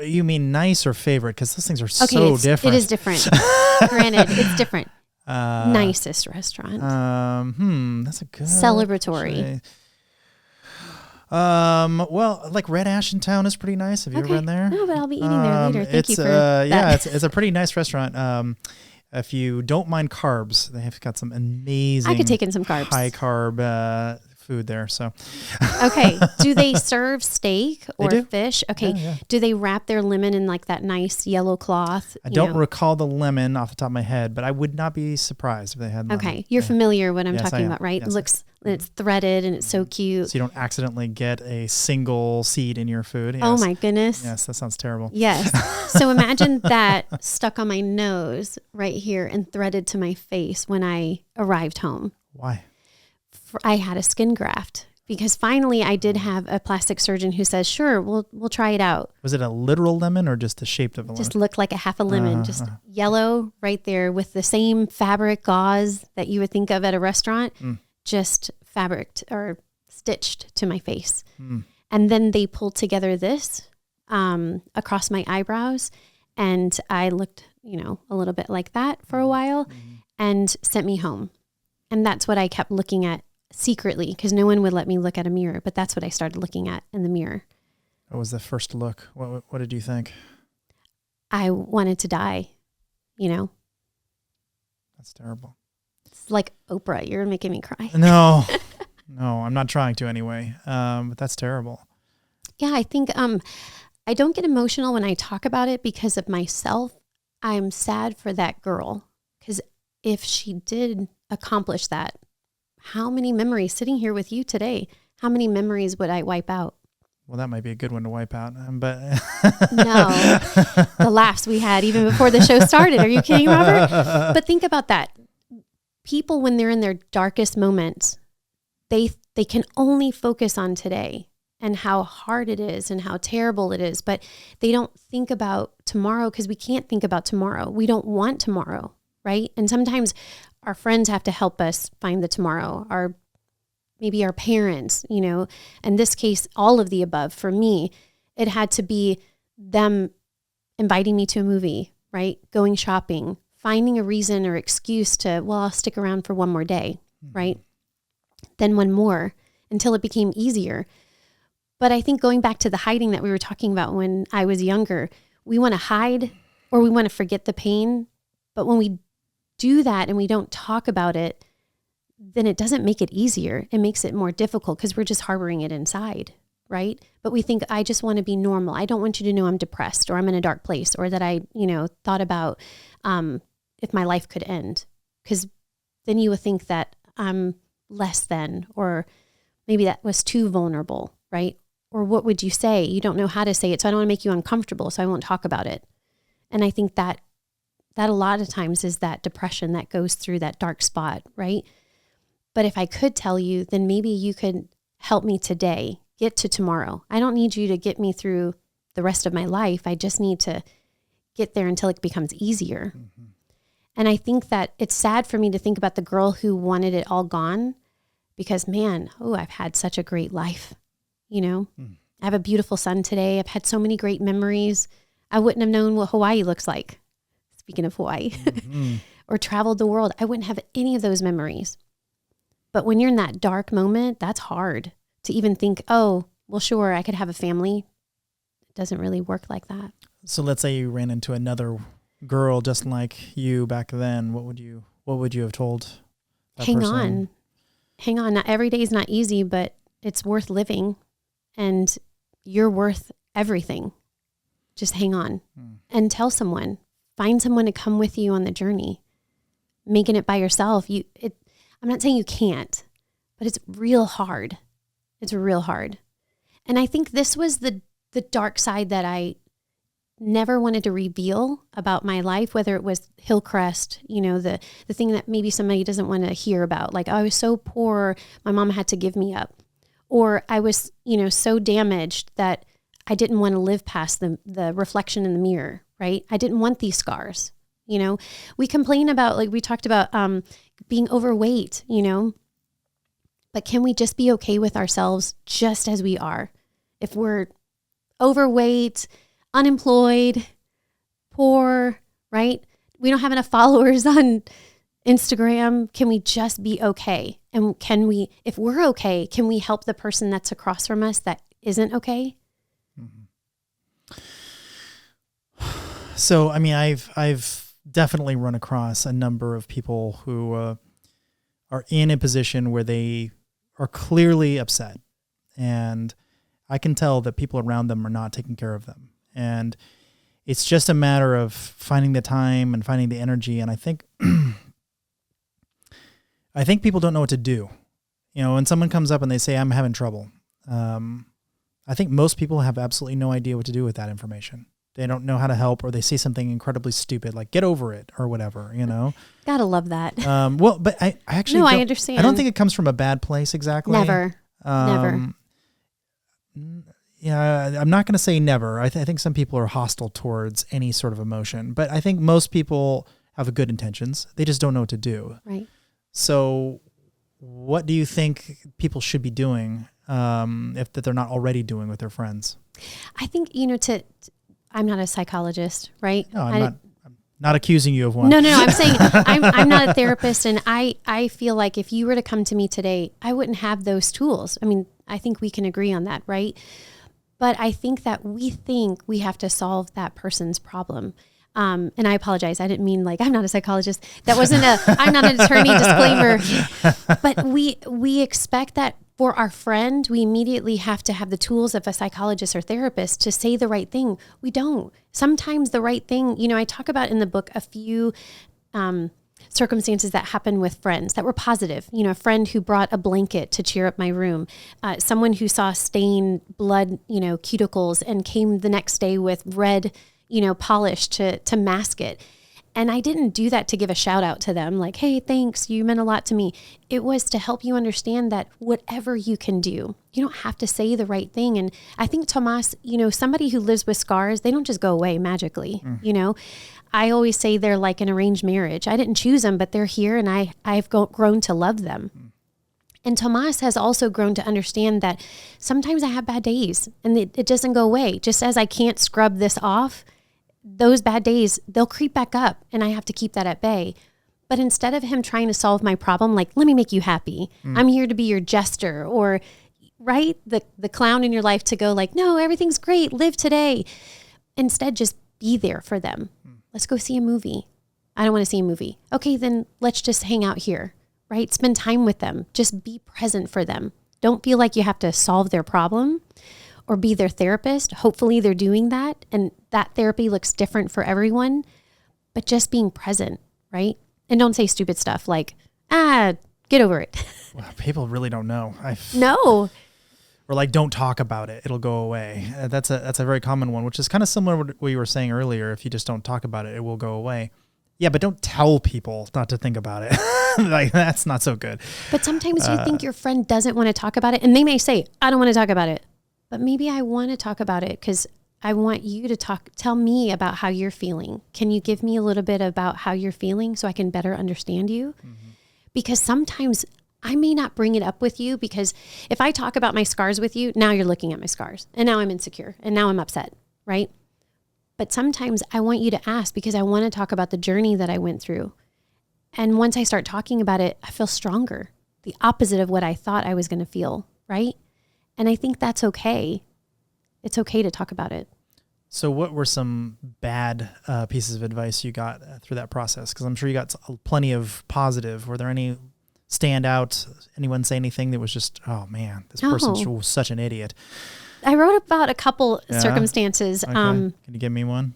You mean nice or favorite? Because those things are so different. It is different. Granted, it's different. Nicest restaurant. That's a good celebratory. Well, like Red Ash in Town is pretty nice. Have you ever been there? No, but I'll be eating there later. Thank you for that. Yeah, it's a pretty nice restaurant. If you don't mind carbs, they have got some amazing. I could take in some carbs. High carb food there. So, okay. Do they serve steak or fish? Okay. Yeah. Do they wrap their lemon in like that nice yellow cloth? I don't recall the lemon off the top of my head, but I would not be surprised if they had lemon. Okay. You're familiar what I'm Yes, talking about, right? Yes. It looks, it's threaded and it's so cute. So you don't accidentally get a single seed in your food. Yes. Oh my goodness. Yes, that sounds terrible. Yes. So imagine that stuck on my nose right here and threaded to my face when I arrived home. Why? I had a skin graft, because finally I did have a plastic surgeon who says, sure, we'll try it out. Was it a literal lemon or just the shape of a lemon? Just looked like a half a lemon, just yellow right there with the same fabric gauze that you would think of at a restaurant, just fabric or stitched to my face. And then they pulled together this across my eyebrows, and I looked, a little bit like that for a while, and sent me home. And that's what I kept looking at secretly, because no one would let me look at a mirror, but that's what I started looking at in the mirror. What was the first look? What did you think? I wanted to die, That's terrible. It's like Oprah, you're making me cry. No, I'm not trying to anyway. But that's terrible. Yeah, I think I don't get emotional when I talk about it because of myself. I'm sad for that girl, because if she did accomplish that, how many memories sitting here with you today, how many memories would I wipe out? Well, that might be a good one to wipe out. But no, the laughs we had even before the show started. Are you kidding, Robert? But think about that. People, when they're in their darkest moments, they can only focus on today and how hard it is and how terrible it is. But they don't think about tomorrow, because we can't think about tomorrow. We don't want tomorrow, right? And sometimes our friends have to help us find the tomorrow. Maybe our parents, in this case, all of the above. For me, it had to be them inviting me to a movie, right? Going shopping, finding a reason or excuse to, I'll stick around for one more day, right? Then one more, until it became easier. But I think going back to the hiding that we were talking about when I was younger, we want to hide or we want to forget the pain. But when we do that and we don't talk about it, then it doesn't make it easier. It makes it more difficult, because we're just harboring it inside, right? But we think, I just want to be normal. I don't want you to know I'm depressed, or I'm in a dark place, or that I, thought about if my life could end. Because then you would think that I'm less than, or maybe that was too vulnerable, right? Or what would you say? You don't know how to say it, so I don't want to make you uncomfortable, so I won't talk about it. And I think that a lot of times is that depression that goes through that dark spot, right? But if I could tell you, then maybe you could help me today, get to tomorrow. I don't need you to get me through the rest of my life. I just need to get there until it becomes easier. And I think that it's sad for me to think about the girl who wanted it all gone, because I've had such a great life. I have a beautiful son today. I've had so many great memories. I wouldn't have known what Hawaii looks like. Speaking of Hawaii, or traveled the world, I wouldn't have any of those memories. But when you're in that dark moment, that's hard to even think, sure, I could have a family. It doesn't really work like that. So let's say you ran into another girl just like you back then. What would you have told that person? Hang on. Not every day is not easy, but it's worth living, and you're worth everything. Just hang on and tell someone. Find someone to come with you on the journey. Making it by yourself, I'm not saying you can't, but it's real hard. It's real hard. And I think this was the dark side that I never wanted to reveal about my life, whether it was Hillcrest, the thing that maybe somebody doesn't want to hear about. Like, I was so poor, my mom had to give me up. Or I was, so damaged that I didn't want to live past the reflection in the mirror, right? I didn't want these scars. We complain about, like we talked about, being overweight, but can we just be okay with ourselves just as we are? If we're overweight, unemployed, poor, right? We don't have enough followers on Instagram. Can we just be okay? And if we're okay, can we help the person that's across from us that isn't okay? So, I've definitely run across a number of people who are in a position where they are clearly upset, and I can tell that people around them are not taking care of them. And it's just a matter of finding the time and finding the energy. And I think people don't know what to do. When someone comes up and they say, I'm having trouble, I think most people have absolutely no idea what to do with that information. They don't know how to help, or they say something incredibly stupid, like get over it or whatever, Gotta love that. But I actually I understand. I don't think it comes from a bad place exactly. Never. Never. Yeah, I'm not going to say never. I think some people are hostile towards any sort of emotion, but I think most people have good intentions. They just don't know what to do. Right. So what do you think people should be doing if that they're not already doing with their friends? I think, I'm not a psychologist, right? No, I'm not accusing you of one. No. I'm saying I'm not a therapist, and I feel like if you were to come to me today, I wouldn't have those tools. I mean, I think we can agree on that, right? But I think that we think we have to solve that person's problem. And I apologize. I didn't mean like, I'm not a psychologist. That wasn't I'm not an attorney disclaimer. But we expect that for our friend, we immediately have to have the tools of a psychologist or therapist to say the right thing. We don't. Sometimes the right thing, I talk about in the book a few circumstances that happened with friends that were positive. A friend who brought a blanket to cheer up my room, someone who saw stained blood, cuticles and came the next day with red, polish to mask it. And I didn't do that to give a shout out to them like, hey, thanks, you meant a lot to me. It was to help you understand that whatever you can do, you don't have to say the right thing. And I think, Tomas, somebody who lives with scars, they don't just go away magically. I always say they're like an arranged marriage. I didn't choose them, but they're here, and I've grown to love them. And Tomas has also grown to understand that sometimes I have bad days and it doesn't go away. Just as I can't scrub this off, those bad days, they'll creep back up, and I have to keep that at bay. But instead of him trying to solve my problem, like, let me make you happy. I'm here to be your jester, or right, the clown in your life, to go like, no, everything's great, live today. Instead, just be there for them. Let's go see a movie. I don't want to see a movie. Okay, then let's just hang out here, right? Spend time with them. Just be present for them. Don't feel like you have to solve their problem or be their therapist. Hopefully they're doing that, and that therapy looks different for everyone, but just being present, right? And don't say stupid stuff like, get over it. Well, people really don't know. No. Or like, don't talk about it, it'll go away. That's a very common one, which is kind of similar to what you were saying earlier. If you just don't talk about it, it will go away. Yeah, but don't tell people not to think about it. Like, that's not so good. But sometimes you think your friend doesn't want to talk about it, and they may say, I don't want to talk about it. But maybe I want to talk about it because I want you to tell me about how you're feeling. Can you give me a little bit about how you're feeling so I can better understand you? Because sometimes I may not bring it up with you, because if I talk about my scars with you, now you're looking at my scars, and now I'm insecure, and now I'm upset, right? But sometimes I want you to ask because I want to talk about the journey that I went through. And once I start talking about it, I feel stronger, the opposite of what I thought I was going to feel, right? And I think that's okay. It's okay to talk about it. So what were some bad pieces of advice you got through that process? Because I'm sure you got plenty of positive. Were there any standout? Anyone say anything that was just, oh man, this person's such an idiot? I wrote about a couple circumstances. Okay. Can you give me one?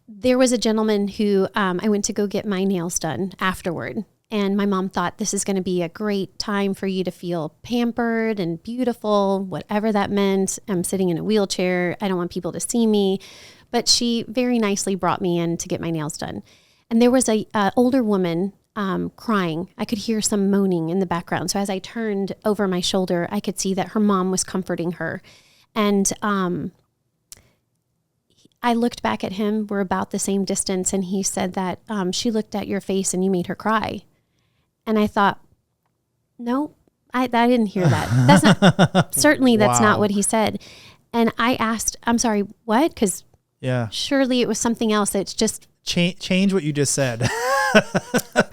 There was a gentleman who I went to go get my nails done afterward. And my mom thought this is going to be a great time for you to feel pampered and beautiful, whatever that meant. I'm sitting in a wheelchair. I don't want people to see me. But she very nicely brought me in to get my nails done. And there was a older woman crying. I could hear some moaning in the background. So as I turned over my shoulder, I could see that her mom was comforting her. And I looked back at him. We're about the same distance. And he said that she looked at your face and you made her cry. And I thought, no, I didn't hear that. That's not, certainly that's not what he said. And I asked, I'm sorry, what? Because surely it was something else. It's just change what you just said.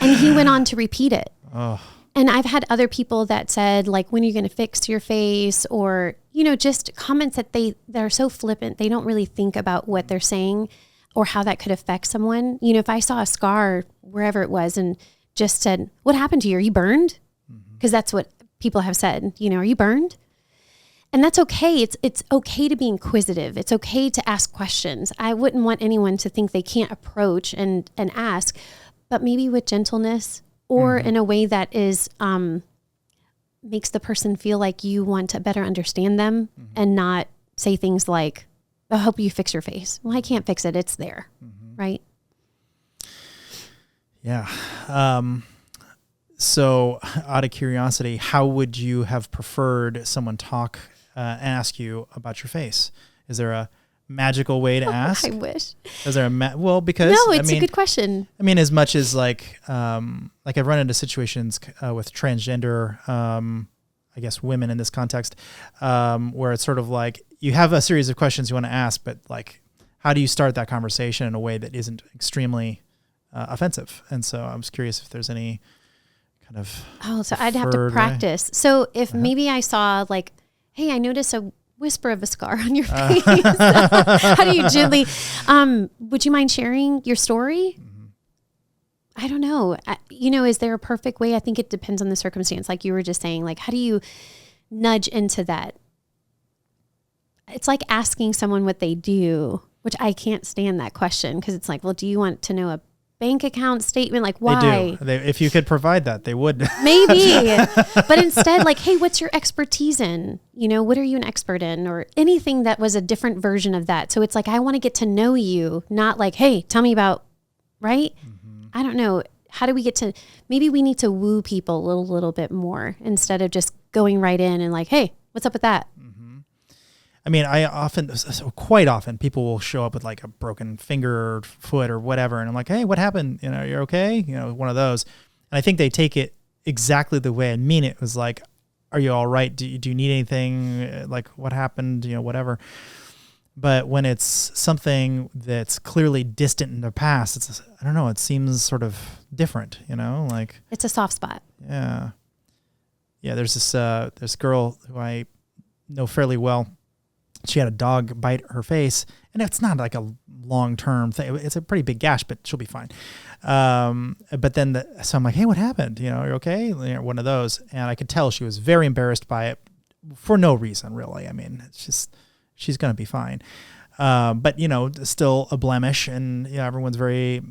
And he went on to repeat it. Oh. And I've had other people that said, like, when are you going to fix your face? Or, just comments that are so flippant. They don't really think about what they're saying or how that could affect someone. If I saw a scar wherever it was and just said, what happened to you? Are you burned? Because that's what people have said, are you burned? And that's okay. It's okay to be inquisitive. It's okay to ask questions. I wouldn't want anyone to think they can't approach and ask, but maybe with gentleness or in a way that is makes the person feel like you want to better understand them and not say things like, I hope you fix your face. Well, I can't fix it. It's there. Right. Yeah. So out of curiosity, how would you have preferred someone talk and ask you about your face? Is there magical way to ask? I wish. Is there well, because no, it's a good question. I mean, as much as like I've run into situations with transgender, I guess women in this context, where it's sort of like you have a series of questions you want to ask, but like, how do you start that conversation in a way that isn't extremely offensive? And so I was curious if there's any kind of so I'd have to practice. So if maybe I saw like, hey, I noticed a whisper of a scar on your face. How do you gently, would you mind sharing your story? I don't know. Is there a perfect way? I think it depends on the circumstance. Like you were just saying, like, how do you nudge into that? It's like asking someone what they do, which I can't stand that question because it's like, well, do you want to know a bank account statement? Like, why? They do. If you could provide that, they would. Maybe. But instead, like, hey, what's your expertise in? What are you an expert in? Or anything that was a different version of that. So it's like, I want to get to know you, not like, hey, tell me about, right? I don't know. How do we get to, maybe we need to woo people a little bit more instead of just going right in and like, hey, what's up with that? I mean, quite often people will show up with like a broken finger or foot or whatever. And I'm like, hey, what happened? You're okay? One of those. And I think they take it exactly the way I mean it. It was like, are you all right? Do you need anything? Like what happened? Whatever. But when it's something that's clearly distant in the past, I don't know, it seems sort of different, like it's a soft spot. Yeah. Yeah. There's this girl who I know fairly well. She had a dog bite her face, and it's not like a long-term thing. It's a pretty big gash, but she'll be fine. But then, so I'm like, hey, what happened? Are you okay? One of those. And I could tell she was very embarrassed by it for no reason, really. I mean, it's just, she's going to be fine. But, still a blemish, and, everyone's very,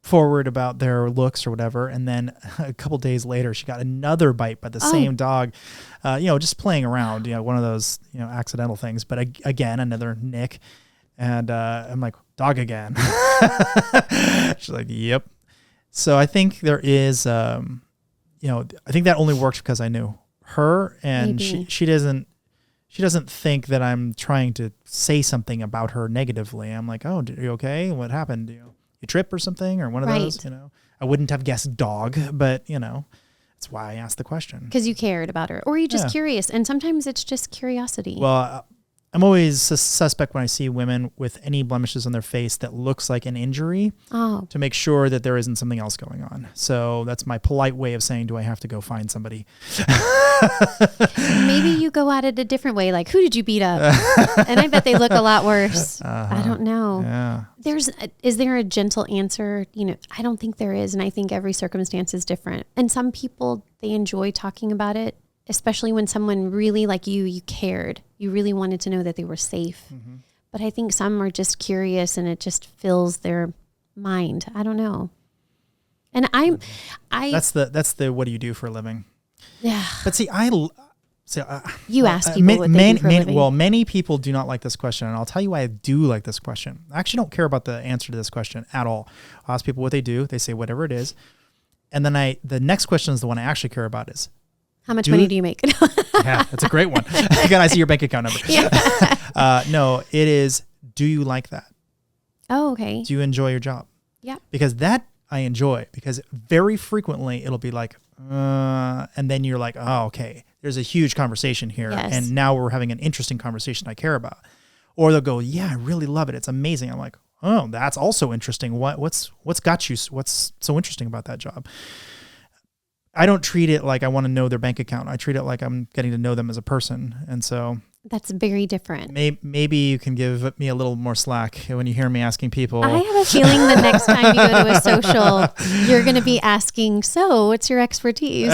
forward about their looks or whatever. And then a couple days later, she got another bite by the same dog, just playing around, one of those, accidental things. But again, another nick. And I'm like, dog again. She's like, yep. So I think there is, I think that only works because I knew her, and she doesn't think that I'm trying to say something about her negatively. I'm like, oh, are you okay? What happened? You trip or something, or one of those, I wouldn't have guessed dog, but that's why I asked the question. Because you cared about her, or you're just curious. And sometimes it's just curiosity. Well, I'm always suspect when I see women with any blemishes on their face that looks like an injury to make sure that there isn't something else going on. So that's my polite way of saying, do I have to go find somebody? Maybe you go at it a different way. Like, who did you beat up? And I bet they look a lot worse. I don't know. Yeah. Is there a gentle answer? I don't think there is. And I think every circumstance is different. And some people, they enjoy talking about it, especially when someone really like you cared. You really wanted to know that they were safe. Mm-hmm. But I think some are just curious and it just fills their mind. I don't know. And that's the what do you do for a living? Yeah. But see, you ask people what they do for a living. Well, many people do not like this question, and I'll tell you why I do like this question. I actually don't care about the answer to this question at all. I'll ask people what they do. They say whatever it is. And then the next question is the one I actually care about is, how much money do you make? Yeah, that's a great one. Again, I see your bank account number. Yeah. No, it is, do you like that? Oh, okay. Do you enjoy your job? Yeah. Because that I enjoy, because very frequently it'll be like, and then you're like, oh, okay, there's a huge conversation here. Yes. And now we're having an interesting conversation I care about. Or they'll go, yeah, I really love it. It's amazing. I'm like, oh, that's also interesting. What's got you? What's so interesting about that job? I don't treat it like I want to know their bank account. I treat it like I'm getting to know them as a person. And so that's very different. Maybe you can give me a little more slack when you hear me asking people. I have a feeling the next time you go to a social, you're going to be asking, so what's your expertise?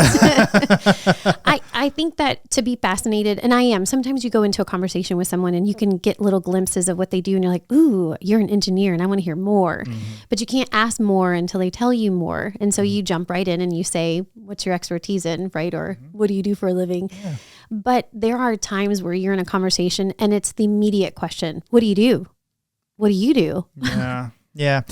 I think that to be fascinated, and I am, sometimes you go into a conversation with someone and you can get little glimpses of what they do and you're like, ooh, you're an engineer and I want to hear more. Mm-hmm. But you can't ask more until they tell you more. And so you jump right in and you say, what's your expertise in, right? Or what do you do for a living? Yeah. But there are times where you're in a conversation and it's the immediate question. What do you do? What do you do? Yeah. Yeah.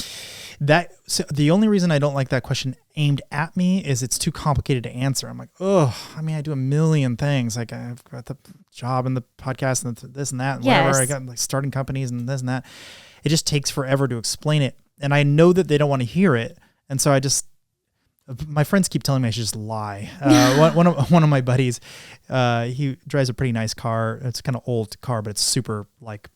So the only reason I don't like that question aimed at me is it's too complicated to answer. I'm like, oh, I mean, I do a million things. Like I've got the job and the podcast and this and that and whatever. I got like starting companies and this and that. It just takes forever to explain it. And I know that they don't want to hear it. And so my friends keep telling me I should just lie. One of my buddies, he drives a pretty nice car. It's kind of old car, but it's super like,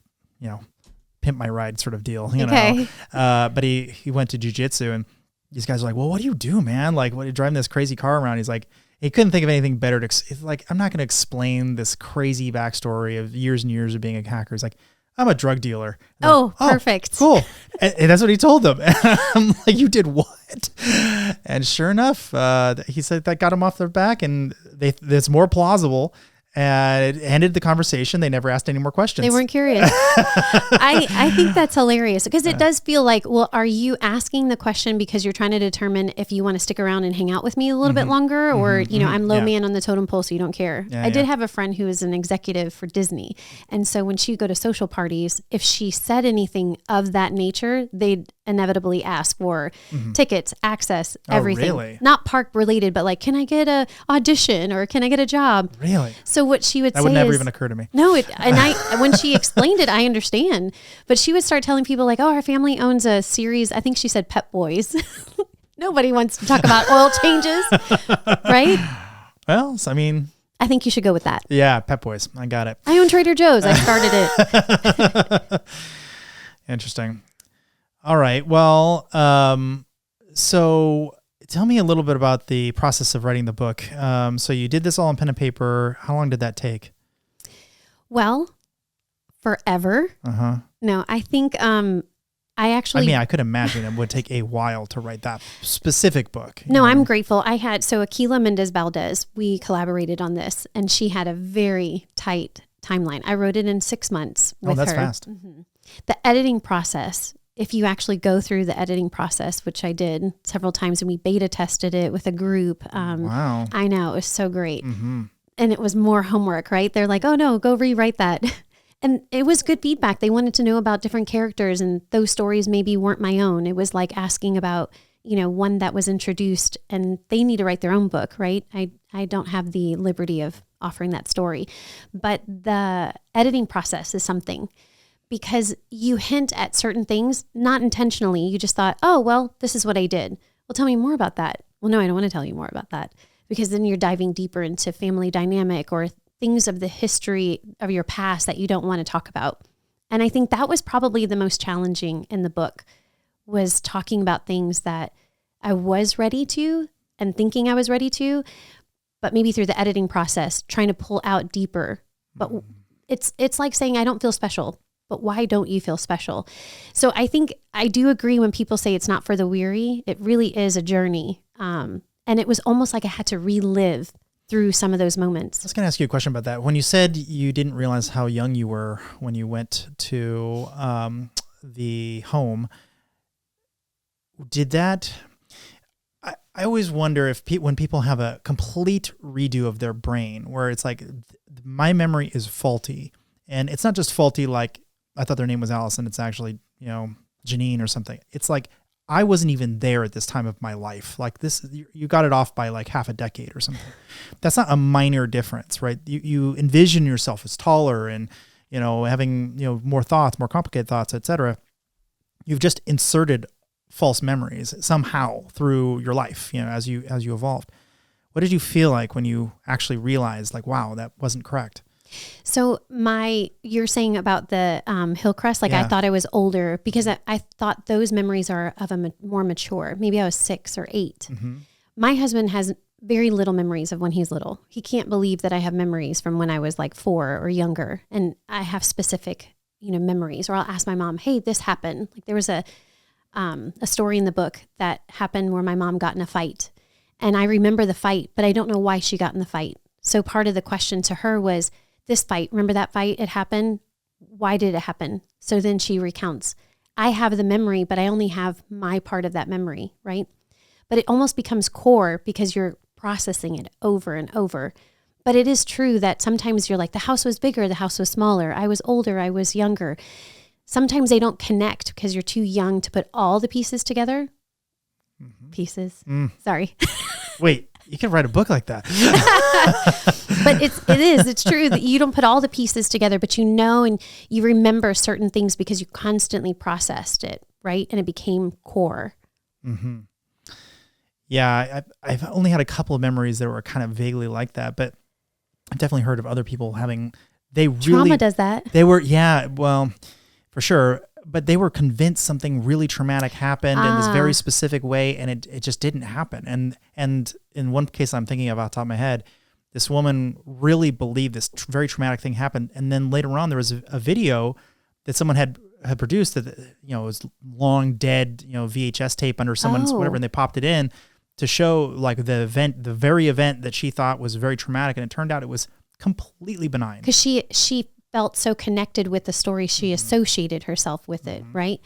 pimp my ride sort of deal, know. But he went to jiu-jitsu, and these guys are like, well, what do you do, man? Like, what are you driving this crazy car around? He's like, he couldn't think of anything better it's like, I'm not going to explain this crazy backstory of years and years of being a hacker. He's like, I'm a drug dealer. Oh, perfect. Cool. And that's what he told them. And I'm like, you did what? And sure enough, he said that got him off their back, and it's more plausible. And it ended the conversation. They never asked any more questions. They weren't curious. I think that's hilarious because it does feel like, well, are you asking the question because you're trying to determine if you want to stick around and hang out with me a little bit longer, or, I'm low man on the totem pole, so you don't care. I did have a friend who was an executive for Disney. And so when she'd go to social parties, if she said anything of that nature, they'd inevitably ask for tickets, access, everything. Really? Not park related, but like, can I get a audition or can I get a job? Really? So what she would say would never even occur to me. No, when she explained it, I understand. But she would start telling people like, oh, our family owns a series. I think she said Pep Boys. Nobody wants to talk about oil changes, right? Well, I mean, I think you should go with that. Yeah, Pep Boys. I got it. I own Trader Joe's. I started it. Interesting. All right. Well, so tell me a little bit about the process of writing the book. So you did this all on pen and paper. How long did that take? Well, forever. No, I think I could imagine it would take a while to write that specific book. No, I'm grateful. Aquila Mendez-Valdez, we collaborated on this, and she had a very tight timeline. I wrote it in 6 months with her. Oh, that's fast. The editing process, if you actually go through the editing process, which I did several times, and we beta tested it with a group. Wow. I know, it was so great. And it was more homework, right? They're like, oh no, go rewrite that. And it was good feedback. They wanted to know about different characters, and those stories maybe weren't my own. It was like asking about, one that was introduced, and they need to write their own book, right? I don't have the liberty of offering that story. But the editing process is something, because you hint at certain things, not intentionally. You just thought, oh, well, this is what I did. Well, tell me more about that. Well, no, I don't want to tell you more about that, because then you're diving deeper into family dynamic or things of the history of your past that you don't want to talk about. And I think that was probably the most challenging in the book, was talking about things that I was ready to and thinking I was ready to, but maybe through the editing process, trying to pull out deeper. But it's like saying, I don't feel special. But why don't you feel special? So I think I do agree when people say it's not for the weary. It really is a journey. And it was almost like I had to relive through some of those moments. I was going to ask you a question about that. When you said you didn't realize how young you were when you went to the home, did that... I always wonder if when people have a complete redo of their brain, where it's like, my memory is faulty. And it's not just faulty like, I thought their name was Allison. It's actually, Janine or something. It's like, I wasn't even there at this time of my life. Like this, you got it off by like half a decade or something. That's not a minor difference, right? You envision yourself as taller and, having, more thoughts, more complicated thoughts, etc. You've just inserted false memories somehow through your life, as you evolved. What did you feel like when you actually realized, like, wow, that wasn't correct? So you're saying about the Hillcrest, I thought I was older because I thought those memories are of more mature. Maybe I was 6 or 8. My husband has very little memories of when he's little. He can't believe that I have memories from when I was like 4 or younger. And I have specific, memories, or I'll ask my mom, hey, this happened. Like there was a story in the book that happened where my mom got in a fight, and I remember the fight, but I don't know why she got in the fight. So part of the question to her was, this fight, remember that fight? It happened. Why did it happen? So then she recounts. I have the memory, but I only have my part of that memory, right? But it almost becomes core because you're processing it over and over. But it is true that sometimes you're like, the house was bigger, the house was smaller. I was older, I was younger. sometimes they don't connect because you're too young to put all the pieces together. Pieces. Sorry. Wait, you can write a book like that. But it's true that you don't put all the pieces together, but you know, and you remember certain things because you constantly processed it, right? And it became core. Mm-hmm. Yeah, I've only had a couple of memories that were kind of vaguely like that, but I've definitely heard of other people having, trauma does that. They were, yeah, well, for sure. But they were convinced something really traumatic happened in this very specific way, and it just didn't happen. And in one case I'm thinking of off the top of my head, this woman really believed this very traumatic thing happened. And then later on, there was a video that someone had produced that, it was long dead, VHS tape under someone's whatever, and they popped it in to show like the very event that she thought was very traumatic. And it turned out it was completely benign. Because she felt so connected with the story. She associated herself with it, right?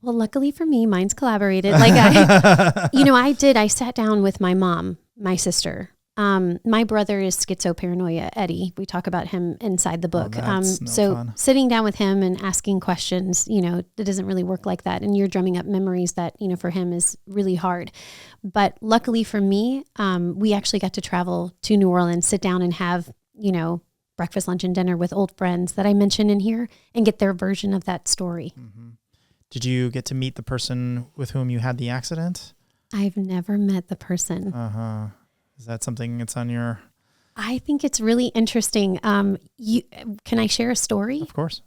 Well, luckily for me, mine's collaborated. Like I sat down with my mom, my sister. My brother is schizoparanoia, Eddie. We talk about him inside the book. Fun. Sitting down with him and asking questions, it doesn't really work like that. And you're drumming up memories that, for him is really hard. But luckily for me, we actually got to travel to New Orleans, sit down and have, breakfast, lunch, and dinner with old friends that I mentioned in here and get their version of that story. Mm-hmm. Did you get to meet the person with whom you had the accident? I've never met the person. Is that something that's on your... I think it's really interesting. Can I share a story? Of course.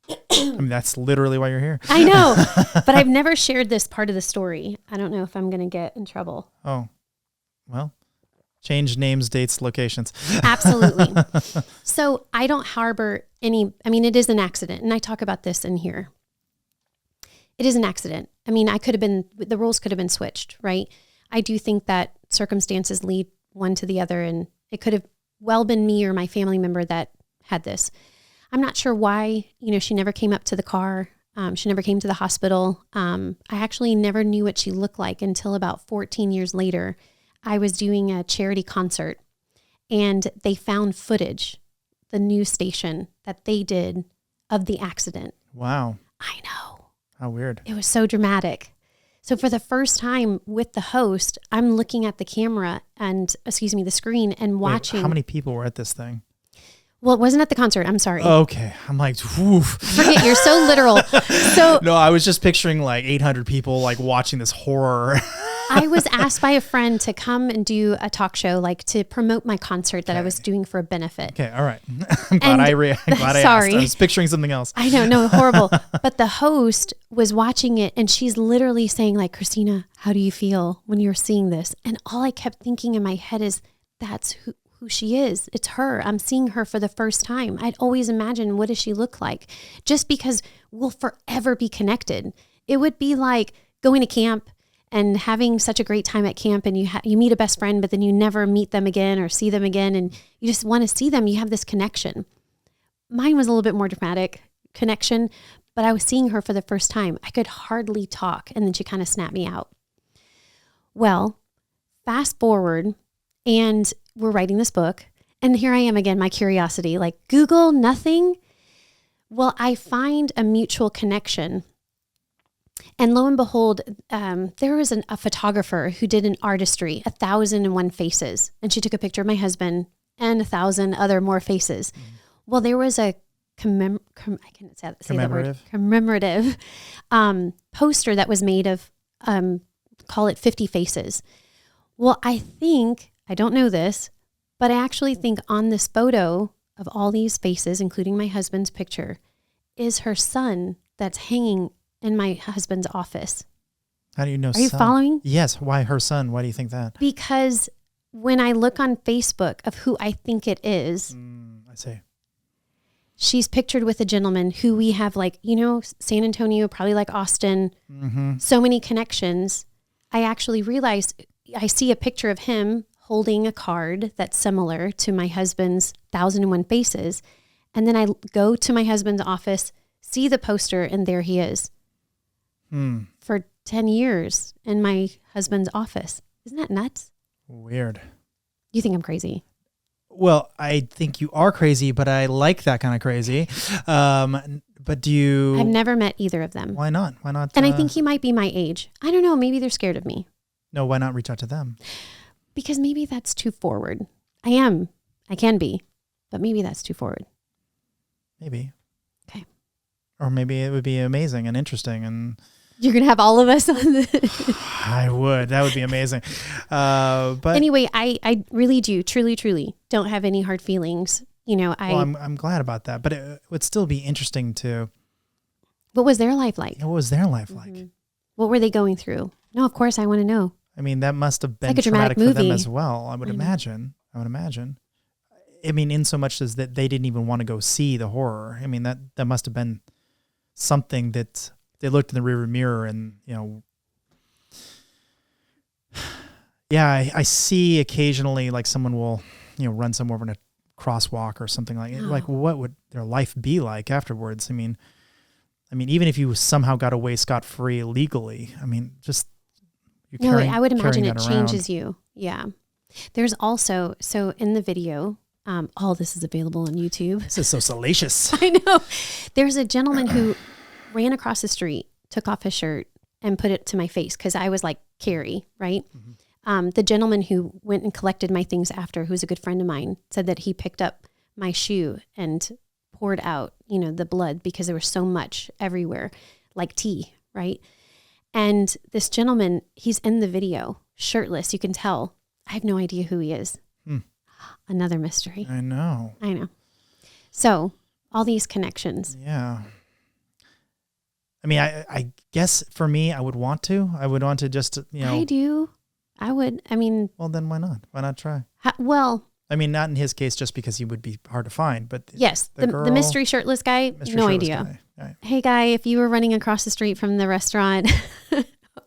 I mean, that's literally why you're here. I know, but I've never shared this part of the story. I don't know if I'm going to get in trouble. Oh, well, change names, dates, locations. Absolutely. So I don't harbor it is an accident. And I talk about this in here. It is an accident. The roles could have been switched, right? I do think that circumstances lead one to the other, and it could have well been me or my family member that had this. I'm not sure why, she never came up to the car. She never came to the hospital. I actually never knew what she looked like until about 14 years later. I was doing a charity concert, and they found footage, the news station that they did of the accident. Wow. I know. How weird. It was so dramatic. So for the first time with the host, I'm looking at the camera the screen and watching. Wait, how many people were at this thing? Well, it wasn't at the concert. I'm sorry. Okay. I'm like, woof. Forget, you're so literal. So no, I was just picturing like 800 people like watching this horror. I was asked by a friend to come and do a talk show, like to promote my concert that I was doing for a benefit. Okay. All right. I'm glad I asked. I was picturing something else. I know. No, horrible. But the host was watching it, and she's literally saying like, Christina, how do you feel when you're seeing this? And all I kept thinking in my head is, that's who she is. It's her. I'm seeing her for the first time. I'd always imagined, what does she look like? Just because we'll forever be connected. It would be like going to camp and having such a great time at camp, and you meet a best friend, but then you never meet them again or see them again, and you just want to see them. You have this connection. Mine was a little bit more dramatic connection, but I was seeing her for the first time. I could hardly talk, and then she kind of snapped me out. Well, fast forward, and we're writing this book, and here I am again, my curiosity, like Google, nothing. Well, I find a mutual connection. And lo and behold, there was a photographer who did an artistry, 1,001 faces. And she took a picture of my husband and 1,000 other more faces. Mm. Well, there was a commemorative poster that was made of, call it 50 faces. Well, I don't know this, but I actually think on this photo of all these faces, including my husband's picture, is her son that's hanging in my husband's office. How do you know? Are you following? Yes. Why her son? Why do you think that? Because when I look on Facebook of who I think it is, I see. She's pictured with a gentleman who we have San Antonio, probably like Austin, so many connections. I actually realized I see a picture of him holding a card that's similar to my husband's 1,001 faces. And then I go to my husband's office, see the poster, and there he is. For 10 years in my husband's office. Isn't that nuts? Weird. You think I'm crazy? Well, I think you are crazy, but I like that kind of crazy. But do you... I've never met either of them. Why not? Why not? And I think he might be my age. I don't know. Maybe they're scared of me. No, why not reach out to them? Because maybe that's too forward. I can be, but maybe that's too forward. Maybe. Okay. Or maybe it would be amazing and interesting and... You're going to have all of us on the... I would. That would be amazing. But anyway, I really do, truly don't have any hard feelings. You know, I'm glad about that, but it would still be interesting to... What was their life like? What was their life like? What were they going through? No, of course I want to know. I mean, that must have been like a traumatic dramatic for them movie. as well. I would imagine. I mean, in so much as that they didn't even want to go see the horror. I mean, that must have been something that they looked in the rearview mirror and, you know, yeah, I see occasionally like someone will, you know, run somewhere in a crosswalk or something like that. Like, what would their life be like afterwards? I mean, even if you somehow got away scot-free legally, I mean, just I would imagine it changes you. Yeah. There's also, so in the video, all this is available on YouTube. This is so salacious. I know. There's a gentleman who ran across the street, took off his shirt and put it to my face because I was like, Carrie, right? Mm-hmm. The gentleman who went and collected my things after, who's a good friend of mine, said that he picked up my shoe and poured out, you know, the blood because there was so much everywhere, like tea, right? And this gentleman, he's in the video, shirtless, you can tell. I have no idea who he is. Another mystery. I know. So all these connections. Yeah. I mean, I guess for me, I would want to just, you know. I do. I would. I mean. Well, then why not? Why not try? Well. I mean, not in his case, just because he would be hard to find, but. Yes. The mystery shirtless guy, no idea. Right. Hey, guy, if you were running across the street from the restaurant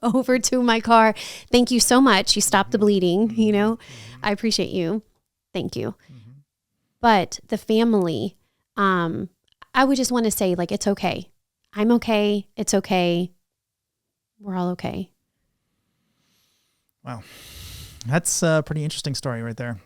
over to my car, thank you so much. You stopped the bleeding, you know. I appreciate you. Thank you. Mm-hmm. But the family, I would just want to say, like, it's okay. I'm okay. It's okay. We're all okay. Wow. That's a pretty interesting story right there.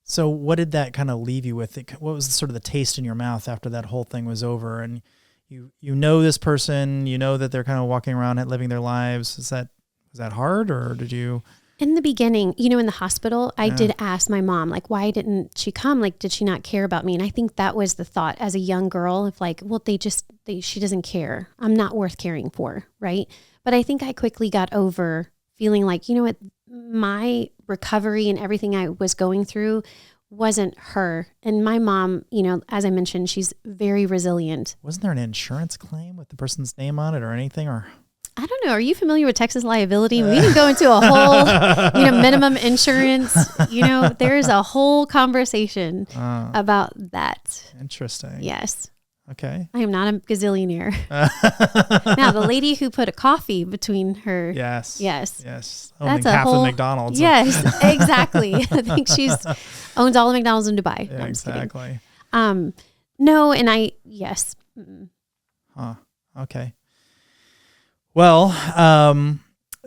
So what did that kind of leave you with? What was sort of the taste in your mouth after that whole thing was over? And you know this person, you know that they're kind of walking around and living their lives. Was that hard, or did you... In the beginning, you know, in the hospital, I did ask my mom, like, why didn't she come? Like, did she not care about me? And I think that was the thought as a young girl of like, well, she doesn't care. I'm not worth caring for, right? But I think I quickly got over feeling like, you know what, my recovery and everything I was going through wasn't her. And my mom, you know, as I mentioned, she's very resilient. Wasn't there an insurance claim with the person's name on it or anything, or... I don't know. Are you familiar with Texas liability? We can go into a whole, you know, minimum insurance. You know, there's a whole conversation about that. Interesting. Yes. Okay. I am not a gazillionaire. Now, the lady who put a coffee between her. Yes. Owning half of McDonald's. Yes, exactly. I think owns all the McDonald's in Dubai. Yeah, exactly. No, and yes. Huh. Okay. Well,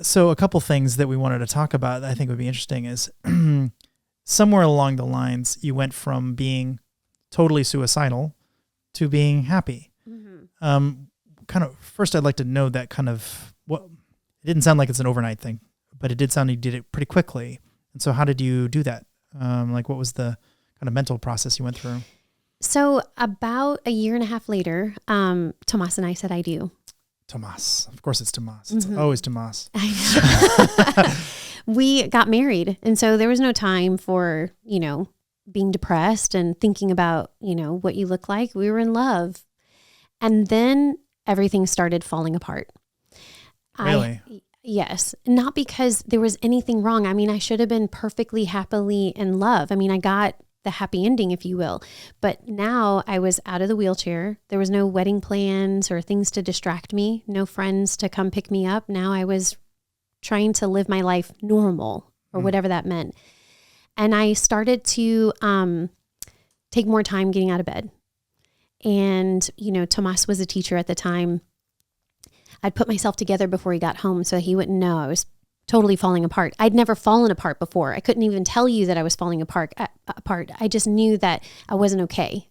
so a couple things that we wanted to talk about that I think would be interesting is somewhere along the lines, you went from being totally suicidal to being happy. Mm-hmm. First, I'd like to know that kind of it didn't sound like it's an overnight thing, but it did sound like you did it pretty quickly. And so how did you do that? Like what was the kind of mental process you went through? So about a year and a half later, Tomas and I said, I do. Tomas. Of course it's Tomas. It's always Tomas. I know. We got married. And so there was no time for, you know, being depressed and thinking about, you know, what you look like. We were in love. And then everything started falling apart. Really? Yes. Not because there was anything wrong. I mean, I should have been perfectly happily in love. I mean, I got the happy ending, if you will. But now I was out of the wheelchair. There was no wedding plans or things to distract me, no friends to come pick me up. Now I was trying to live my life normal or whatever that meant. And I started to take more time getting out of bed. And, you know, Tomas was a teacher at the time. I'd put myself together before he got home so he wouldn't know I was totally falling apart. I'd never fallen apart before. I couldn't even tell you that I was falling apart. I just knew that I wasn't okay.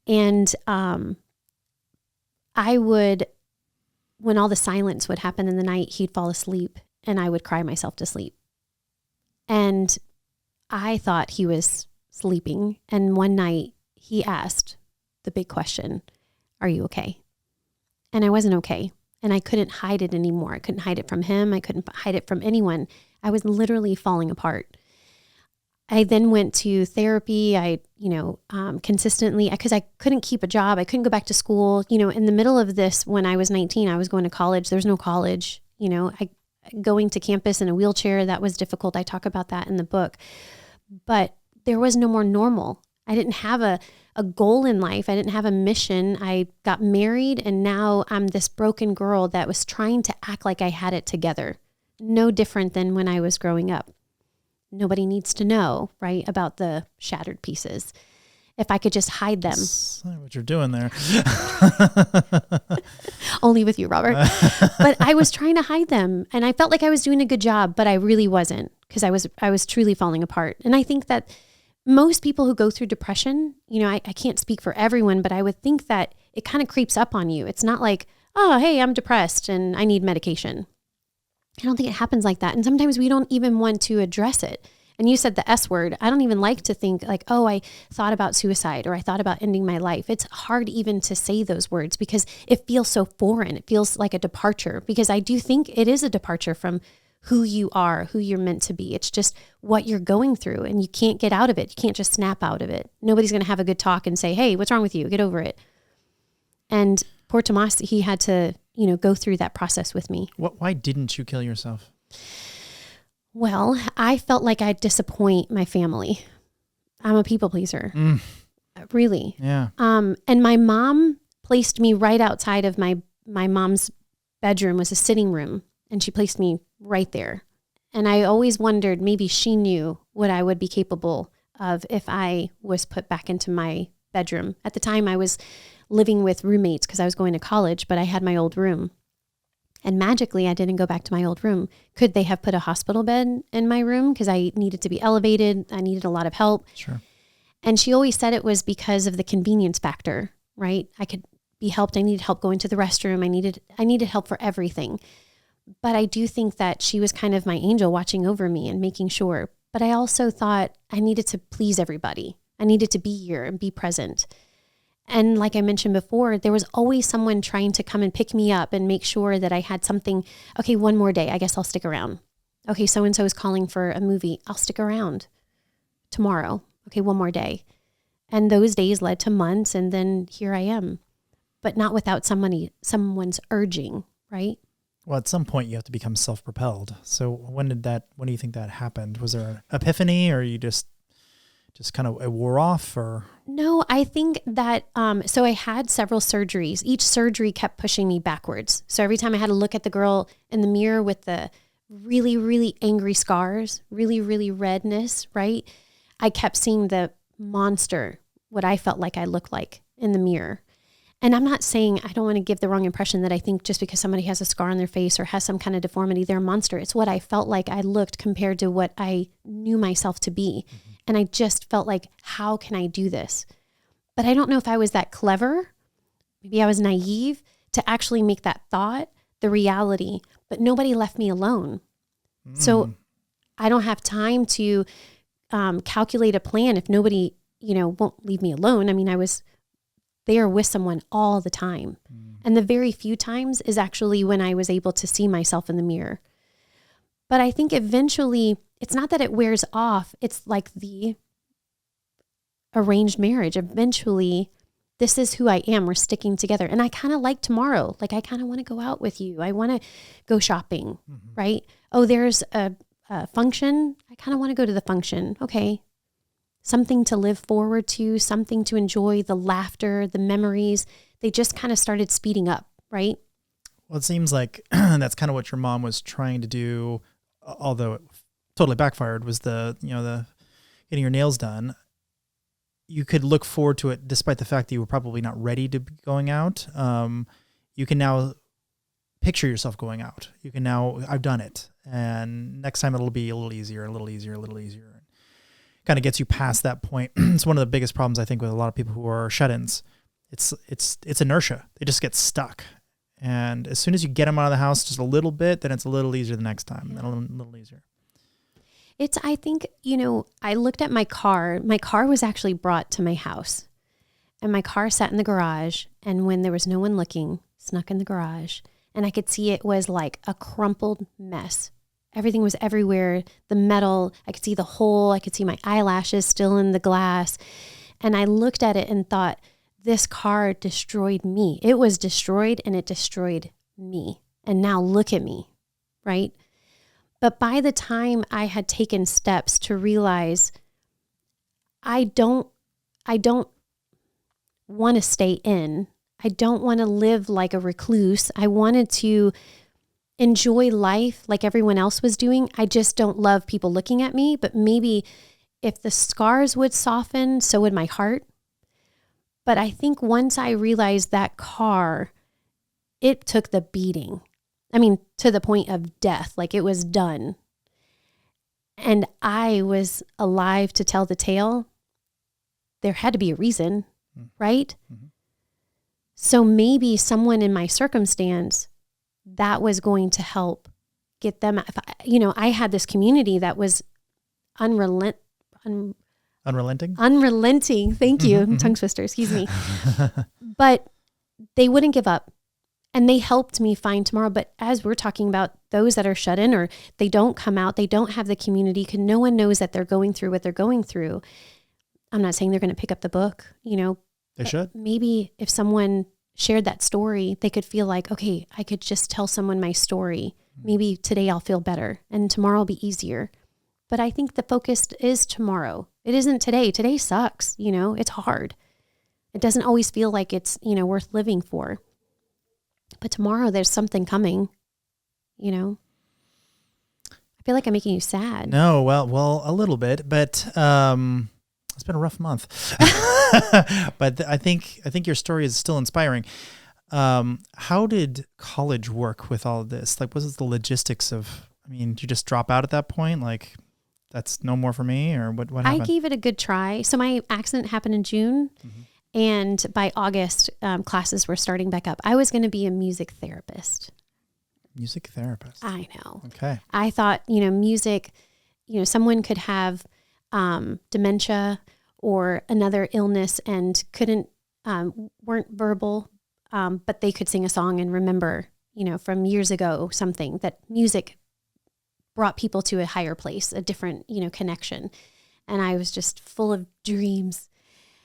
And I would, when all the silence would happen in the night, he'd fall asleep and I would cry myself to sleep. And I thought he was sleeping. And one night he asked the big question, "Are you okay?" And I wasn't okay. And I couldn't hide it anymore. I couldn't hide it from him. I couldn't hide it from anyone. I was literally falling apart. I then went to therapy. I, consistently, because I couldn't keep a job. I couldn't go back to school. In the middle of this, when I was 19, I was going to college. There's no college. Going to campus in a wheelchair, that was difficult. I talk about that in the book. But there was no more normal. I didn't have a goal in life. I didn't have a mission. I got married, and now I'm this broken girl that was trying to act like I had it together. No different than when I was growing up. Nobody needs to know, right, about the shattered pieces. If I could just hide them. That's what you're doing there. Only with you, Robert. But I was trying to hide them, and I felt like I was doing a good job, but I really wasn't, because I was truly falling apart. And I think that most people who go through depression, I can't speak for everyone, but I would think that it kind of creeps up on you. It's not like, oh, hey, I'm depressed and I need medication. I don't think it happens like that. And sometimes we don't even want to address it. And you said the S word. I don't even like to think like, oh, I thought about suicide or I thought about ending my life. It's hard even to say those words because it feels so foreign. It feels like a departure, because I do think it is a departure from who you are, who you're meant to be. It's just what you're going through, and you can't get out of it. You can't just snap out of it. Nobody's going to have a good talk and say, hey, what's wrong with you? Get over it. And poor Tomas, he had to, go through that process with me. Why didn't you kill yourself? Well, I felt like I'd disappoint my family. I'm a people pleaser. Really. Yeah. And my mom placed me right outside of my mom's bedroom was a sitting room, and she placed me right there. And I always wondered, maybe she knew what I would be capable of if I was put back into my bedroom. At the time, I was living with roommates because I was going to college, but I had my old room. And magically, I didn't go back to my old room. Could they have put a hospital bed in my room? Because I needed to be elevated. I needed a lot of help. Sure. And she always said it was because of the convenience factor, right? I could be helped. I needed help going to the restroom. I needed help for everything. But I do think that she was kind of my angel watching over me and making sure. But I also thought I needed to please everybody. I needed to be here and be present. And like I mentioned before, there was always someone trying to come and pick me up and make sure that I had something. Okay, one more day. I guess I'll stick around. Okay, so-and-so is calling for a movie. I'll stick around tomorrow. Okay, one more day. And those days led to months, and then here I am. But not without someone's urging, right? Well, at some point you have to become self-propelled. So when do you think that happened? Was there an epiphany, or you just kind of it wore off, or? No, I think that, so I had several surgeries. Each surgery kept pushing me backwards. So every time I had to look at the girl in the mirror with the really, really angry scars, really, really redness, right? I kept seeing the monster, what I felt like I looked like in the mirror. And I'm not saying, I don't want to give the wrong impression that I think just because somebody has a scar on their face or has some kind of deformity, they're a monster. It's what I felt like I looked compared to what I knew myself to be. Mm-hmm. And I just felt like, how can I do this? But I don't know if I was that clever. Maybe I was naive to actually make that thought the reality, but nobody left me alone. So I don't have time to calculate a plan if nobody, won't leave me alone. I mean, I was there with someone all the time. And the very few times is actually when I was able to see myself in the mirror. But I think eventually, it's not that it wears off. It's like the arranged marriage. Eventually, this is who I am. We're sticking together. And I kind of like tomorrow. Like, I kind of want to go out with you. I want to go shopping, right? Oh, there's a function. I kind of want to go to the function. Okay. Something to live forward to, something to enjoy, the laughter, the memories. They just kind of started speeding up, right? Well, it seems like that's kind of what your mom was trying to do, although it totally backfired, was the getting your nails done. You could look forward to it despite the fact that you were probably not ready to be going out. You can now picture yourself going out. You can now, I've done it. And next time it'll be a little easier, a little easier, a little easier. Kind of gets you past that point. It's one of the biggest problems, I think, with a lot of people who are shut-ins, it's inertia. They just get stuck. And as soon as you get them out of the house just a little bit, then it's a little easier the next time, and then a little easier. I think, I looked at my car. My car was actually brought to my house, and my car sat in the garage. And when there was no one looking, snuck in the garage, and I could see it was like a crumpled mess. Everything was everywhere. The metal, I could see the hole. I could see my eyelashes still in the glass. And I looked at it and thought, this car destroyed me. It was destroyed, and it destroyed me. And now look at me, right? But by the time I had taken steps to realize I don't want to stay in. I don't want to live like a recluse. I wanted to enjoy life like everyone else was doing. I just don't love people looking at me, but maybe if the scars would soften, so would my heart. But I think once I realized that car, it took the beating. I mean, to the point of death, like it was done. And I was alive to tell the tale. There had to be a reason, right? Mm-hmm. So maybe someone in my circumstance, that was going to help get them. I had this community that was unrelenting. Thank you. Mm-hmm. Tongue twister, excuse me. But they wouldn't give up, and they helped me find tomorrow. But as we're talking about those that are shut in, or they don't come out, they don't have the community because no one knows that they're going through what they're going through. I'm not saying they're going to pick up the book, They should. Maybe if someone shared that story, they could feel like, okay, I could just tell someone my story. Maybe today I'll feel better and tomorrow will be easier. But I think the focus is tomorrow. It isn't today. Today sucks. It's hard. It doesn't always feel like it's, worth living for. But tomorrow there's something coming, I feel like I'm making you sad. No, well, a little bit, but it's been a rough month. But I think your story is still inspiring. How did college work with all of this? Like, what was the logistics of, did you just drop out at that point? Like, that's no more for me, or what happened? I gave it a good try. So my accident happened in June, and by August, classes were starting back up. I was going to be a music therapist. Music therapist. I know. Okay. I thought, music, someone could have dementia or another illness and weren't verbal, but they could sing a song and remember, from years ago, something that music brought people to a higher place, a different, connection. And I was just full of dreams.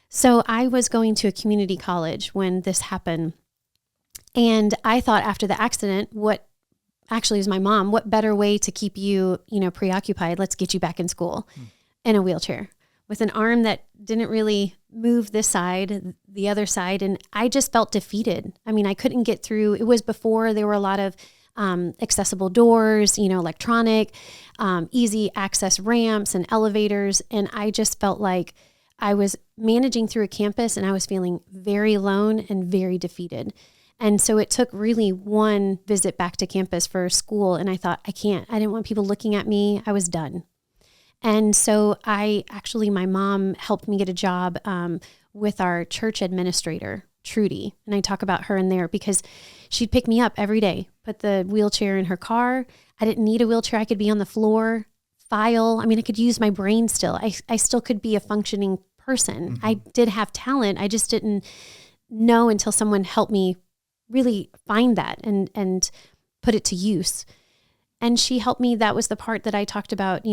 So I was going to a community college when this happened. And I thought after the accident, what actually was my mom, what better way to keep you, preoccupied? Let's get you back in school in a wheelchair with an arm that didn't really move this side, the other side. And I just felt defeated. I couldn't get through. It was before there were a lot of accessible doors, electronic, easy access ramps and elevators. And I just felt like I was managing through a campus and I was feeling very alone and very defeated. And so it took really one visit back to campus for school. And I thought, I didn't want people looking at me. I was done. And so my mom helped me get a job with our church administrator, Trudy. And I talk about her in there because she'd pick me up every day, put the wheelchair in her car. I didn't need a wheelchair. I could be on the floor, file. I could use my brain still. I still could be a functioning person. I did have talent. I just didn't know until someone helped me really find that and put it to use. And she helped me. That was the part that I talked about,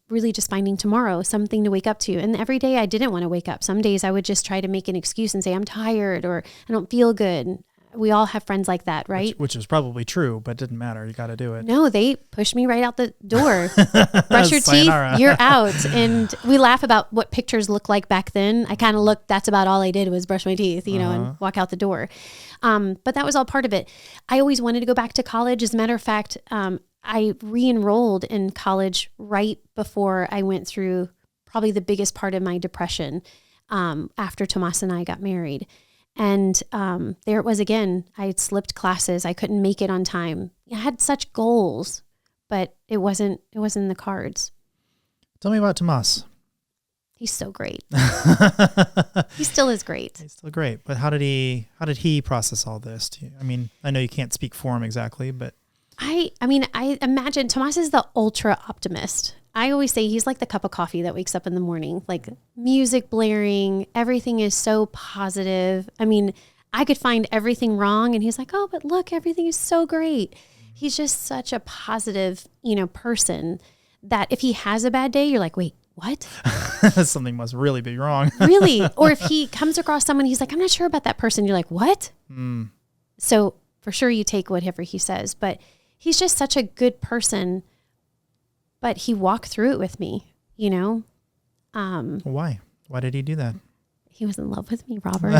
really just finding tomorrow, something to wake up to. And every day I didn't want to wake up. Some days I would just try to make an excuse and say, I'm tired or I don't feel good. We all have friends like that, right? Which is probably true, but it didn't matter. You got to do it. No, they pushed me right out the door. Brush your teeth, you're out. And we laugh about what pictures look like back then. I kind of looked, that's about all I did was brush my teeth, and walk out the door. But that was all part of it. I always wanted to go back to college. As a matter of fact, I re-enrolled in college right before I went through probably the biggest part of my depression after Tomas and I got married. And there it was again. I had slipped classes. I couldn't make it on time. I had such goals, but it wasn't in the cards. Tell me about Tomas. He's so great. He still is great. He's still great. But how did he process all this? I mean, I know you can't speak for him exactly, but I imagine Tomas is the ultra optimist. I always say he's like the cup of coffee that wakes up in the morning, like music blaring. Everything is so positive. I mean, I could find everything wrong and he's like, oh, but look, everything is so great. He's just such a positive, person that if he has a bad day, you're like, wait, what? Something must really be wrong. Really? Or if he comes across someone, he's like, I'm not sure about that person. You're like, what? So for sure you take whatever he says, but he's just such a good person, but he walked through it with me, Why? Why did he do that? He was in love with me, Robert.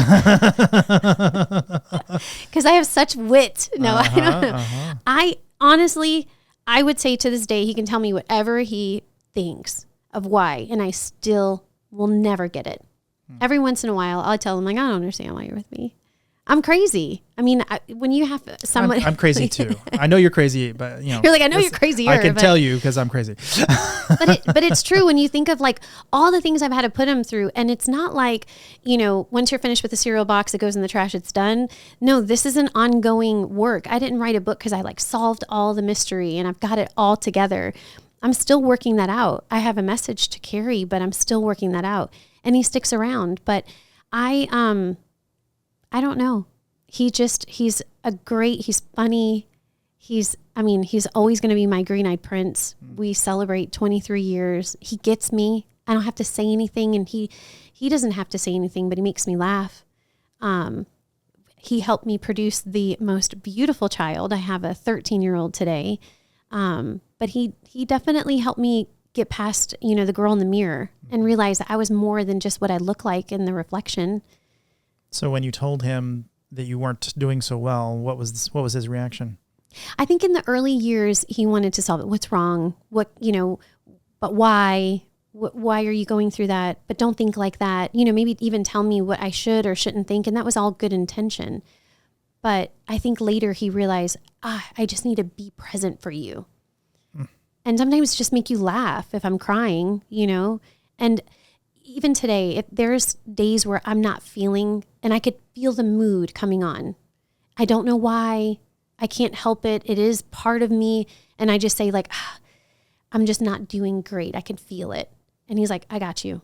Because I have such wit. No, I don't know. I honestly, I would say to this day, he can tell me whatever he thinks of why, and I still will never get it. Every once in a while, I'll tell him, like, I don't understand why you're with me. I'm crazy. I mean, when you have someone... I'm crazy too. I know you're crazy, but You're like, I know you're crazy. I can tell you because I'm crazy. But it's true when you think of like all the things I've had to put him through. And it's not like, once you're finished with the cereal box, it goes in the trash, it's done. No, this is an ongoing work. I didn't write a book because I like solved all the mystery and I've got it all together. I'm still working that out. I have a message to carry, but I'm still working that out. And he sticks around. But I don't know. He's funny. He's always going to be my green-eyed prince. We celebrate 23 years. He gets me. I don't have to say anything, and he doesn't have to say anything, but he makes me laugh. He helped me produce the most beautiful child. I have a 13-year-old today. But he definitely helped me get past, the girl in the mirror and realize that I was more than just what I look like in the reflection. So when you told him that you weren't doing so well, what was his reaction? I think in the early years, he wanted to solve it. What's wrong? But why? Why are you going through that? But don't think like that. Maybe even tell me what I should or shouldn't think. And that was all good intention. But I think later he realized, I just need to be present for you. And sometimes just make you laugh if I'm crying, and even today, if there's days where I'm not feeling, and I could feel the mood coming on. I don't know why. I can't help it. It is part of me. And I just say like, I'm just not doing great. I can feel it. And he's like, I got you.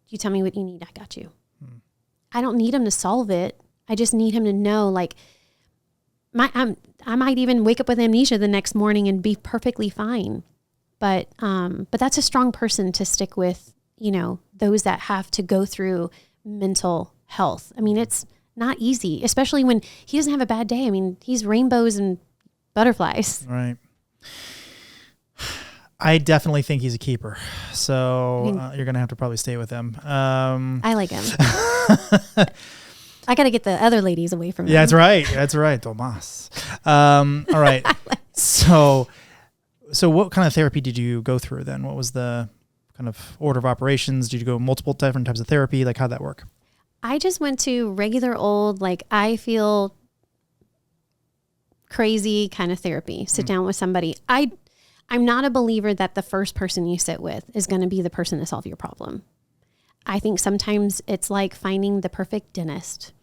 You tell me what you need. I got you. I don't need him to solve it. I just need him to know like, I might even wake up with amnesia the next morning and be perfectly fine. But that's a strong person to stick with, those that have to go through mental health. I mean, it's not easy, especially when he doesn't have a bad day. I mean, he's rainbows and butterflies. Right. I definitely think he's a keeper. So you're going to have to probably stay with him. I like him. I got to get the other ladies away from him. Yeah, that's right. Tomas. All right. So what kind of therapy did you go through then? What was the kind of order of operations? Did you go multiple different types of therapy? Like, how'd that work? I just went to regular old, like, I feel crazy kind of therapy. Sit down with somebody. I'm not a believer that the first person you sit with is going to be the person to solve your problem. I think sometimes it's like finding the perfect dentist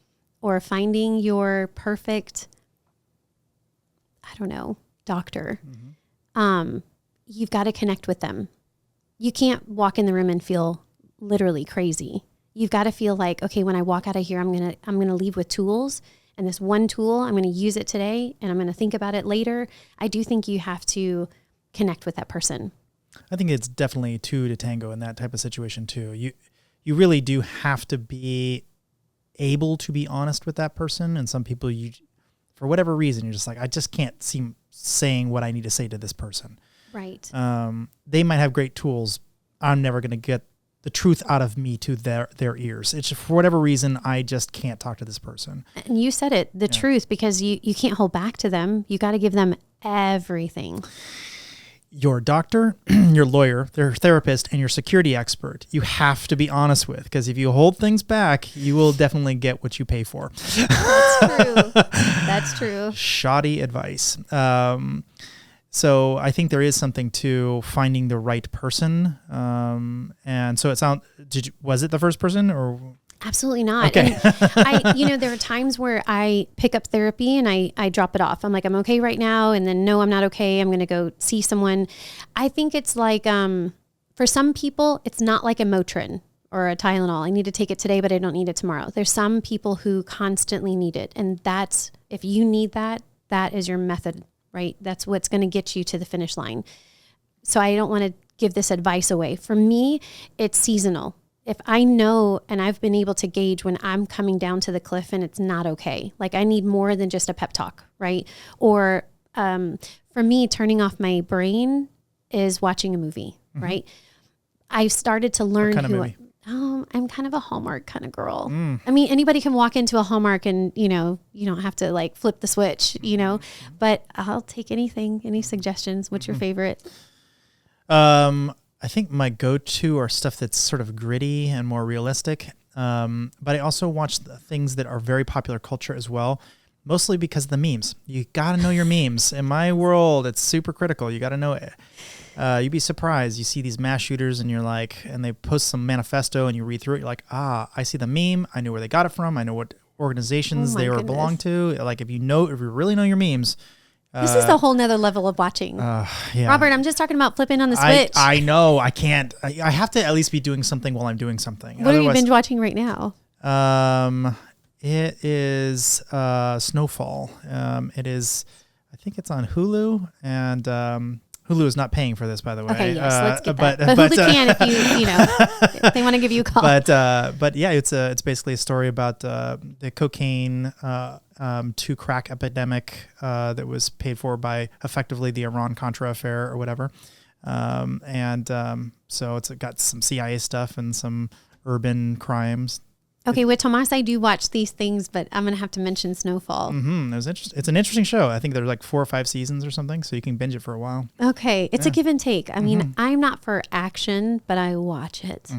or finding your perfect, doctor. You've got to connect with them. You can't walk in the room and feel literally crazy. You've got to feel like, okay, when I walk out of here, I'm going to leave with tools, and this one tool, I'm going to use it today and I'm going to think about it later. I do think you have to connect with that person. I think it's definitely two to tango in that type of situation too. You really do have to be able to be honest with that person. And some people, for whatever reason, you're just like, I just can't seem saying what I need to say to this person. Right. They might have great tools. I'm never going to get the truth out of me to their ears. It's just, for whatever reason, I just can't talk to this person. And you said it, the truth, because you can't hold back to them. You got to give them everything. Your doctor, your lawyer, their therapist, and your security expert, you have to be honest with, because if you hold things back, you will definitely get what you pay for. That's true. That's true. Shoddy advice. So I think there is something to finding the right person. And so was it the first person or? Absolutely not. Okay. And there are times where I pick up therapy and I drop it off. I'm like, I'm okay right now. And then, no, I'm not okay. I'm going to go see someone. I think it's like, for some people, it's not like a Motrin or a Tylenol. I need to take it today, but I don't need it tomorrow. There's some people who constantly need it. And if you need that is your method, right? That's what's going to get you to the finish line. So I don't want to give this advice away. For me, it's seasonal. If I know and I've been able to gauge when I'm coming down to the cliff and it's not okay, like I need more than just a pep talk, right? Or for me, turning off my brain is watching a movie, right? I've started to learn what kind of movie? I'm kind of a Hallmark kind of girl. I mean, anybody can walk into a Hallmark and, you don't have to like flip the switch, but I'll take anything, any suggestions. What's your favorite? I think my go-to are stuff that's sort of gritty and more realistic. But I also watch things that are very popular culture as well, mostly because of the memes. You got to know your memes. In my world, it's super critical. You got to know it. You'd be surprised. You see these mass shooters and you're like, and they post some manifesto and you read through it. You're like, I see the meme. I know where they got it from. I know what organizations they belong to. Like if you really know your memes, this is a whole nother level of watching. Yeah. Robert, I'm just talking about flipping on the switch. I know. I can't. I have to at least be doing something while I'm doing something. What are you binge watching right now? It is Snowfall. It is, I think it's on Hulu, and Hulu is not paying for this, by the way. Okay, yes, let's get that. But Hulu can if if they want to give you a call. But yeah, it's basically a story about the cocaine to crack epidemic that was paid for by effectively the Iran-Contra affair or whatever. So it's got some CIA stuff and some urban crimes. Okay, with Tomas, I do watch these things, but I'm going to have to mention Snowfall. It was interesting. It's an interesting show. I think there's like 4 or 5 seasons or something, so you can binge it for a while. Okay, it's a give and take. I mean, I'm not for action, but I watch it.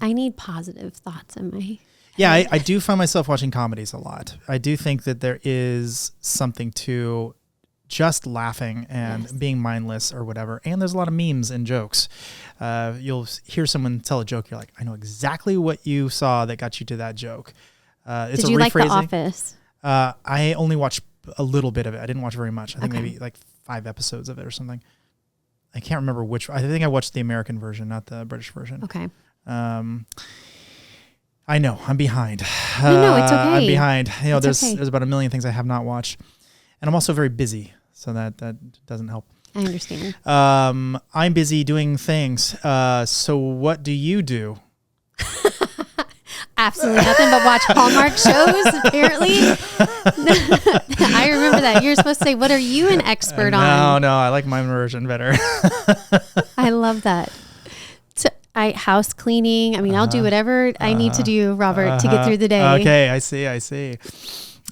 I need positive thoughts in my head. Yeah, I do find myself watching comedies a lot. I do think that there is something to just laughing and being mindless or whatever. And there's a lot of memes and jokes. You'll hear someone tell a joke. You're like, I know exactly what you saw that got you to that joke. Did you like The Office? I only watched a little bit of it. I didn't watch very much. I think maybe like 5 episodes of it or something. I can't remember which. I think I watched the American version, not the British version. Okay. I know I'm behind. No, it's okay. I'm behind. There's about 1 million things I have not watched, and I'm also very busy, so that doesn't help. I understand. I'm busy doing things. So what do you do? Absolutely nothing but watch Hallmark shows, apparently. I remember that. You're supposed to say, what are you an expert on? No, I like my version better. I love that. House cleaning. I mean, I'll do whatever I need to do, Robert, to get through the day. Okay, I see.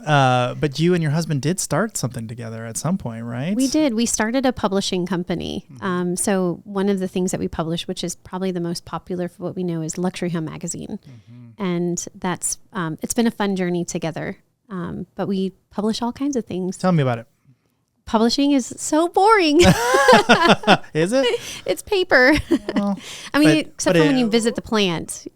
But you and your husband did start something together at some point, right? We did. We started a publishing company. So one of the things that we publish, which is probably the most popular for what we know, is Luxury Home Magazine. And that's, it's been a fun journey together. But we publish all kinds of things. Tell me about it. Publishing is so boring. Is it? It's paper. Well, I mean, except for when you visit the plant,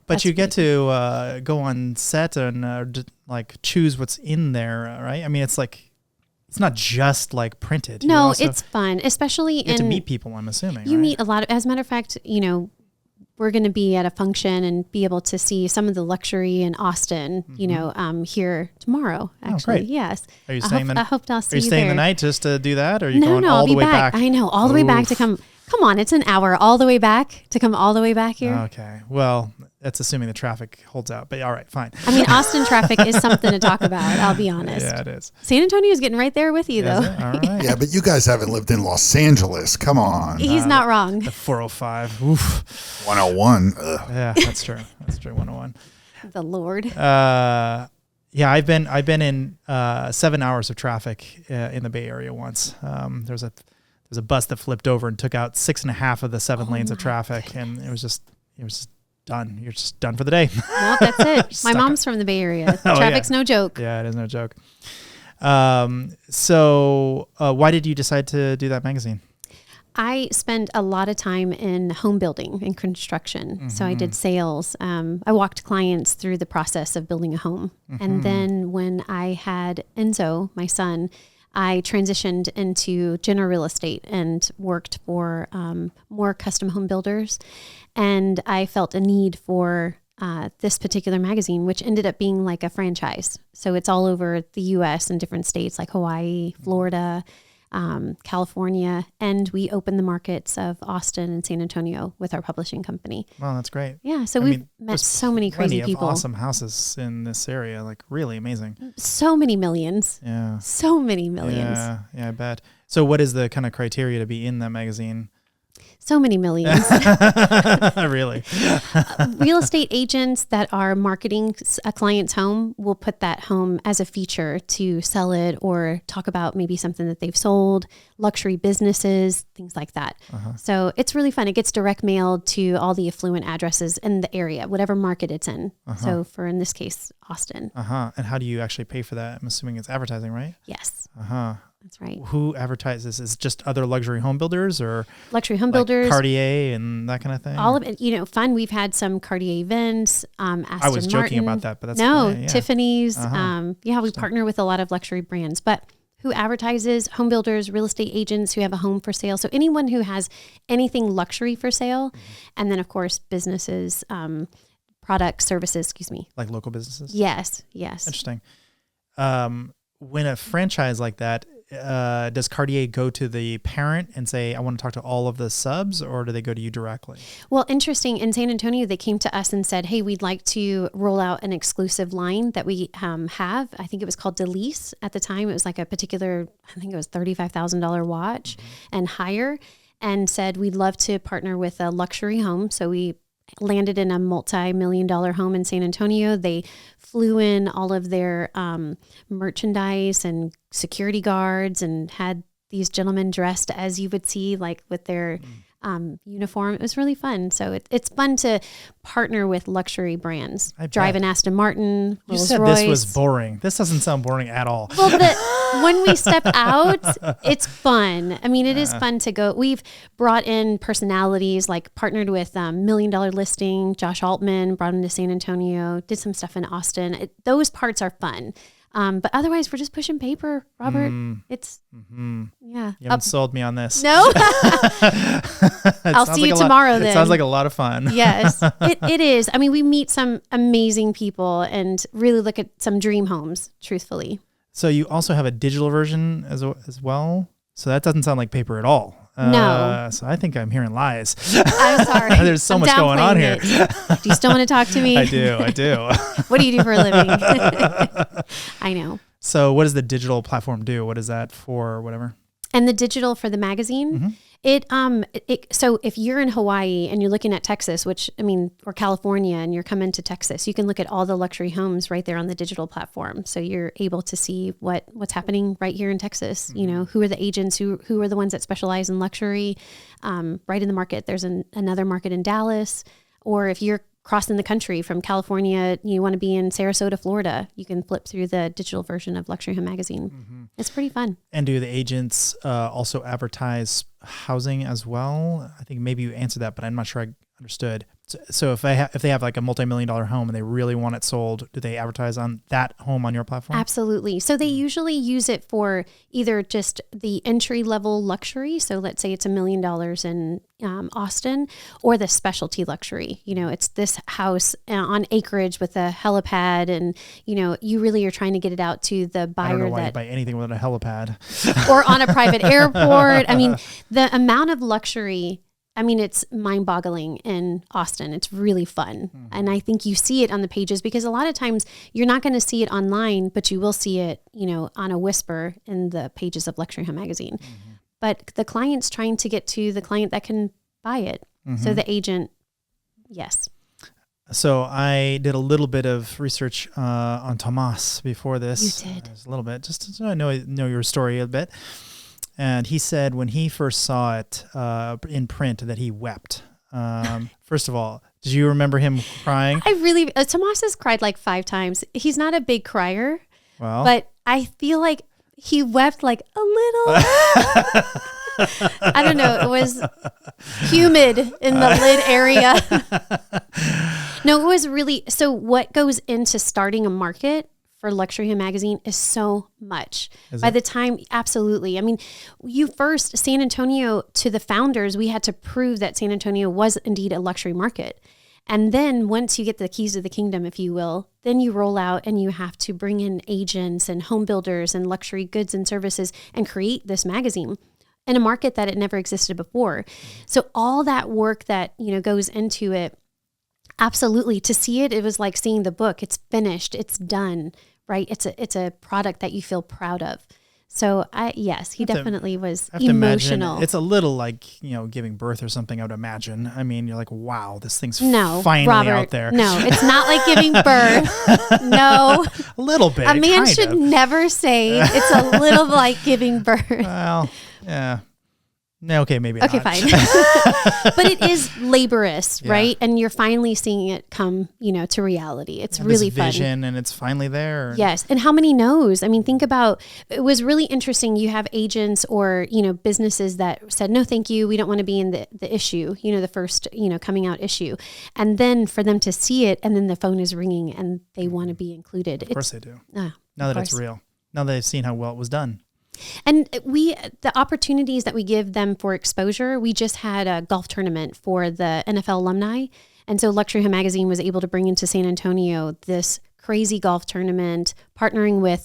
But you get to go on set and like choose what's in there, right? I mean, it's not just like printed. No, it's fun, especially you get to meet people. I'm assuming you meet a lot of. As a matter of fact, we're going to be at a function and be able to see some of the luxury in Austin, here tomorrow, actually. Great. Yes. Are you staying I hope I'll see you there. Are you staying the night just to do that? Or are you going I'll all be the way back? I know, all the way back to come. Come on, it's an hour all the way back to come all the way back here. Okay. Well, that's assuming the traffic holds out, but all right, fine. I mean, Austin traffic is something to talk about. I'll be honest. Yeah, it is. San Antonio's getting right there with you, though. All right. Yeah, but you guys haven't lived in Los Angeles. Come on. He's not wrong. The 405. Oof. 101. Yeah, that's true. That's true. 101. The Lord. Yeah, I've been in 7 hours of traffic in the Bay Area once. There's a bus that flipped over and took out 6.5 of the 7 lanes of traffic, and it was just done. You're just done for the day. Well, that's it. My mom's from the Bay Area. Traffic's no joke. Yeah, it is no joke. So why did you decide to do that magazine? I spend a lot of time in home building and construction. So I did sales. I walked clients through the process of building a home. And then when I had Enzo, my son, I transitioned into general real estate and worked for more custom home builders. And I felt a need for this particular magazine, which ended up being like a franchise. So it's all over the U.S. and different states like Hawaii, Florida, California, and we opened the markets of Austin and San Antonio with our publishing company. Wow, that's great. Yeah, so we've met so many crazy people. Awesome houses in this area, like really amazing. So many millions. Yeah. So many millions. Yeah, I bet. So what is the kind of criteria to be in that magazine? So many millions. Really? Real estate agents that are marketing a client's home will put that home as a feature to sell it or talk about maybe something that they've sold, luxury businesses, things like that. So it's really fun. It gets direct mailed to all the affluent addresses in the area, whatever market it's in. So for, in this case, Austin. And how do you actually pay for that? I'm assuming it's advertising, right? Yes. That's right. Who advertises? Is it just other luxury home builders or luxury home builders, Cartier and that kind of thing? All of it, fun. We've had some Cartier events. Aston I was joking Martin. about that, but that's no, Tiffany's. We partner with a lot of luxury brands, but who advertises? Home builders, real estate agents who have a home for sale. So anyone who has anything luxury for sale, and then of course businesses, products, services. Excuse me. Like local businesses. Yes. Interesting. When a franchise like that, does Cartier go to the parent and say, I want to talk to all of the subs, or do they go to you directly? Well, interesting. In San Antonio, they came to us and said, hey, we'd like to roll out an exclusive line that we have. I think it was called Delise at the time. It was like a particular, I think it was $35,000 watch and higher, and said, we'd love to partner with a luxury home. So we landed in a multi-million-dollar home in San Antonio. They flew in all of their merchandise and security guards and had these gentlemen dressed as you would see, like with their uniform. It was really fun. So it's fun to partner with luxury brands. Drive an Aston Martin, You Rolls said Royce. This was boring. This doesn't sound boring at all. Well, when we step out, it's fun. I mean, it is fun to go. We've brought in personalities, like partnered with $1 Million Listing, Josh Altman, brought him to San Antonio, did some stuff in Austin. Those parts are fun. But otherwise, we're just pushing paper, Robert. It's, yeah. You haven't sold me on this. No? I'll see you tomorrow then. It sounds like a lot of fun. Yes, it is. I mean, we meet some amazing people and really look at some dream homes, truthfully. So you also have a digital version as well? So that doesn't sound like paper at all. No. So I think I'm hearing lies. I'm sorry. There's so much going on here. Do you still want to talk to me? I do. What do you do for a living? I know. So what does the digital platform do? What is that for, whatever? And the digital for the magazine, so if you're in Hawaii and you're looking at Texas, or California, and you're coming to Texas, you can look at all the luxury homes right there on the digital platform. So you're able to see what's happening right here in Texas. Who are the agents, who are the ones that specialize in luxury, right in the market. There's another market in Dallas, or if you're crossing the country from California, you want to be in Sarasota, Florida, you can flip through the digital version of Luxury Home Magazine. It's pretty fun. And do the agents also advertise housing as well? I think maybe you answered that, but I'm not sure I understood. So if they have like a multi-million-dollar home and they really want it sold, do they advertise on that home on your platform? Absolutely. So they usually use it for either just the entry-level luxury. So let's say it's $1 million in Austin, or the specialty luxury. It's this house on acreage with a helipad, and you really are trying to get it out to the buyer. I don't know why you buy anything with a helipad. Or on a private airport. I mean, the amount of luxury, it's mind-boggling in Austin. It's really fun. And I think you see it on the pages, because a lot of times you're not going to see it online, but you will see it, on a whisper in the pages of Luxury Home Magazine. But the client's trying to get to the client that can buy it. So the agent, yes. So I did a little bit of research on Tomas before this. You did. Just a little bit, just so I know your story a bit. And he said when he first saw it in print that he wept. First of all, did you remember him crying? Tomas has cried like 5 times. He's not a big crier, well, but I feel like He wept like a little. I don't know. It was humid in the lid area. No, it was really, so what goes into starting a market for Luxury Home Magazine is so much. By the time, absolutely. I mean, San Antonio, to the founders, we had to prove that San Antonio was indeed a luxury market. And then once you get the keys of the kingdom, if you will, then you roll out and you have to bring in agents and home builders and luxury goods and services and create this magazine in a market that it never existed before. So all that work that, goes into it, absolutely. To see it, it was like seeing the book. It's finished. It's done, right? It's a product that you feel proud of. So yes, he definitely was emotional. It's a little like, giving birth or something, I would imagine. I mean, you're like, wow, this thing's finally Robert, out there. No, it's not like giving birth. No. A little bit. A man should never say it's a little like giving birth. Well, yeah. No, okay, maybe okay, not. Fine. But it is laborious, right? And you're finally seeing it come, to reality. It's really fun. Vision, and it's finally there. Yes. And how many no's? I mean, think about, it was really interesting. You have agents or, businesses that said, no, thank you. We don't want to be in the issue, the first, coming out issue. And then for them to see it, and then the phone is ringing and they want to be included. Of course they do. Now that it's real. Now that they've seen how well it was done. And the opportunities that we give them for exposure, we just had a golf tournament for the NFL alumni. And so Luxury Home Magazine was able to bring into San Antonio this crazy golf tournament, partnering with,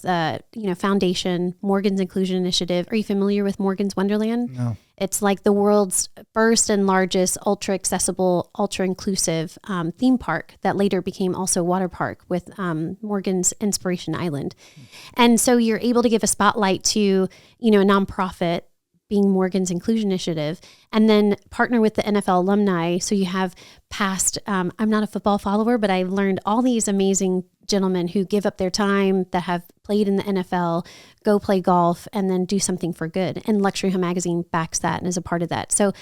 foundation, Morgan's Inclusion Initiative. Are you familiar with Morgan's Wonderland? No. It's like the world's first and largest ultra accessible, ultra inclusive theme park that later became also water park with Morgan's Inspiration Island. And so you're able to give a spotlight to, a nonprofit being Morgan's Inclusion Initiative, and then partner with the NFL alumni. So you have past, I'm not a football follower, but I've learned all these amazing gentlemen who give up their time that have played in the NFL, go play golf, and then do something for good. And Luxury Home Magazine backs that and is a part of that. So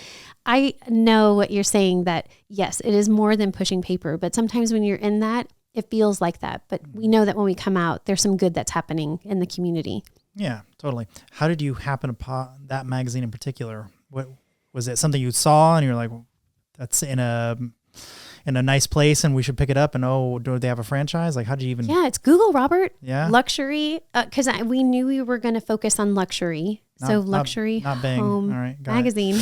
I know what you're saying, that yes, it is more than pushing paper, but sometimes when you're in that, it feels like that. But we know that when we come out, there's some good that's happening in the community. Yeah, totally. How did you happen upon that magazine in particular? What was it? Something you saw and you're like, that's in a nice place and we should pick it up, and do they have a franchise? Like, how did you even? Yeah, it's Google, Robert. Yeah. Luxury, because we knew we were going to focus on luxury. Luxury not Bing. Home All right, Magazine.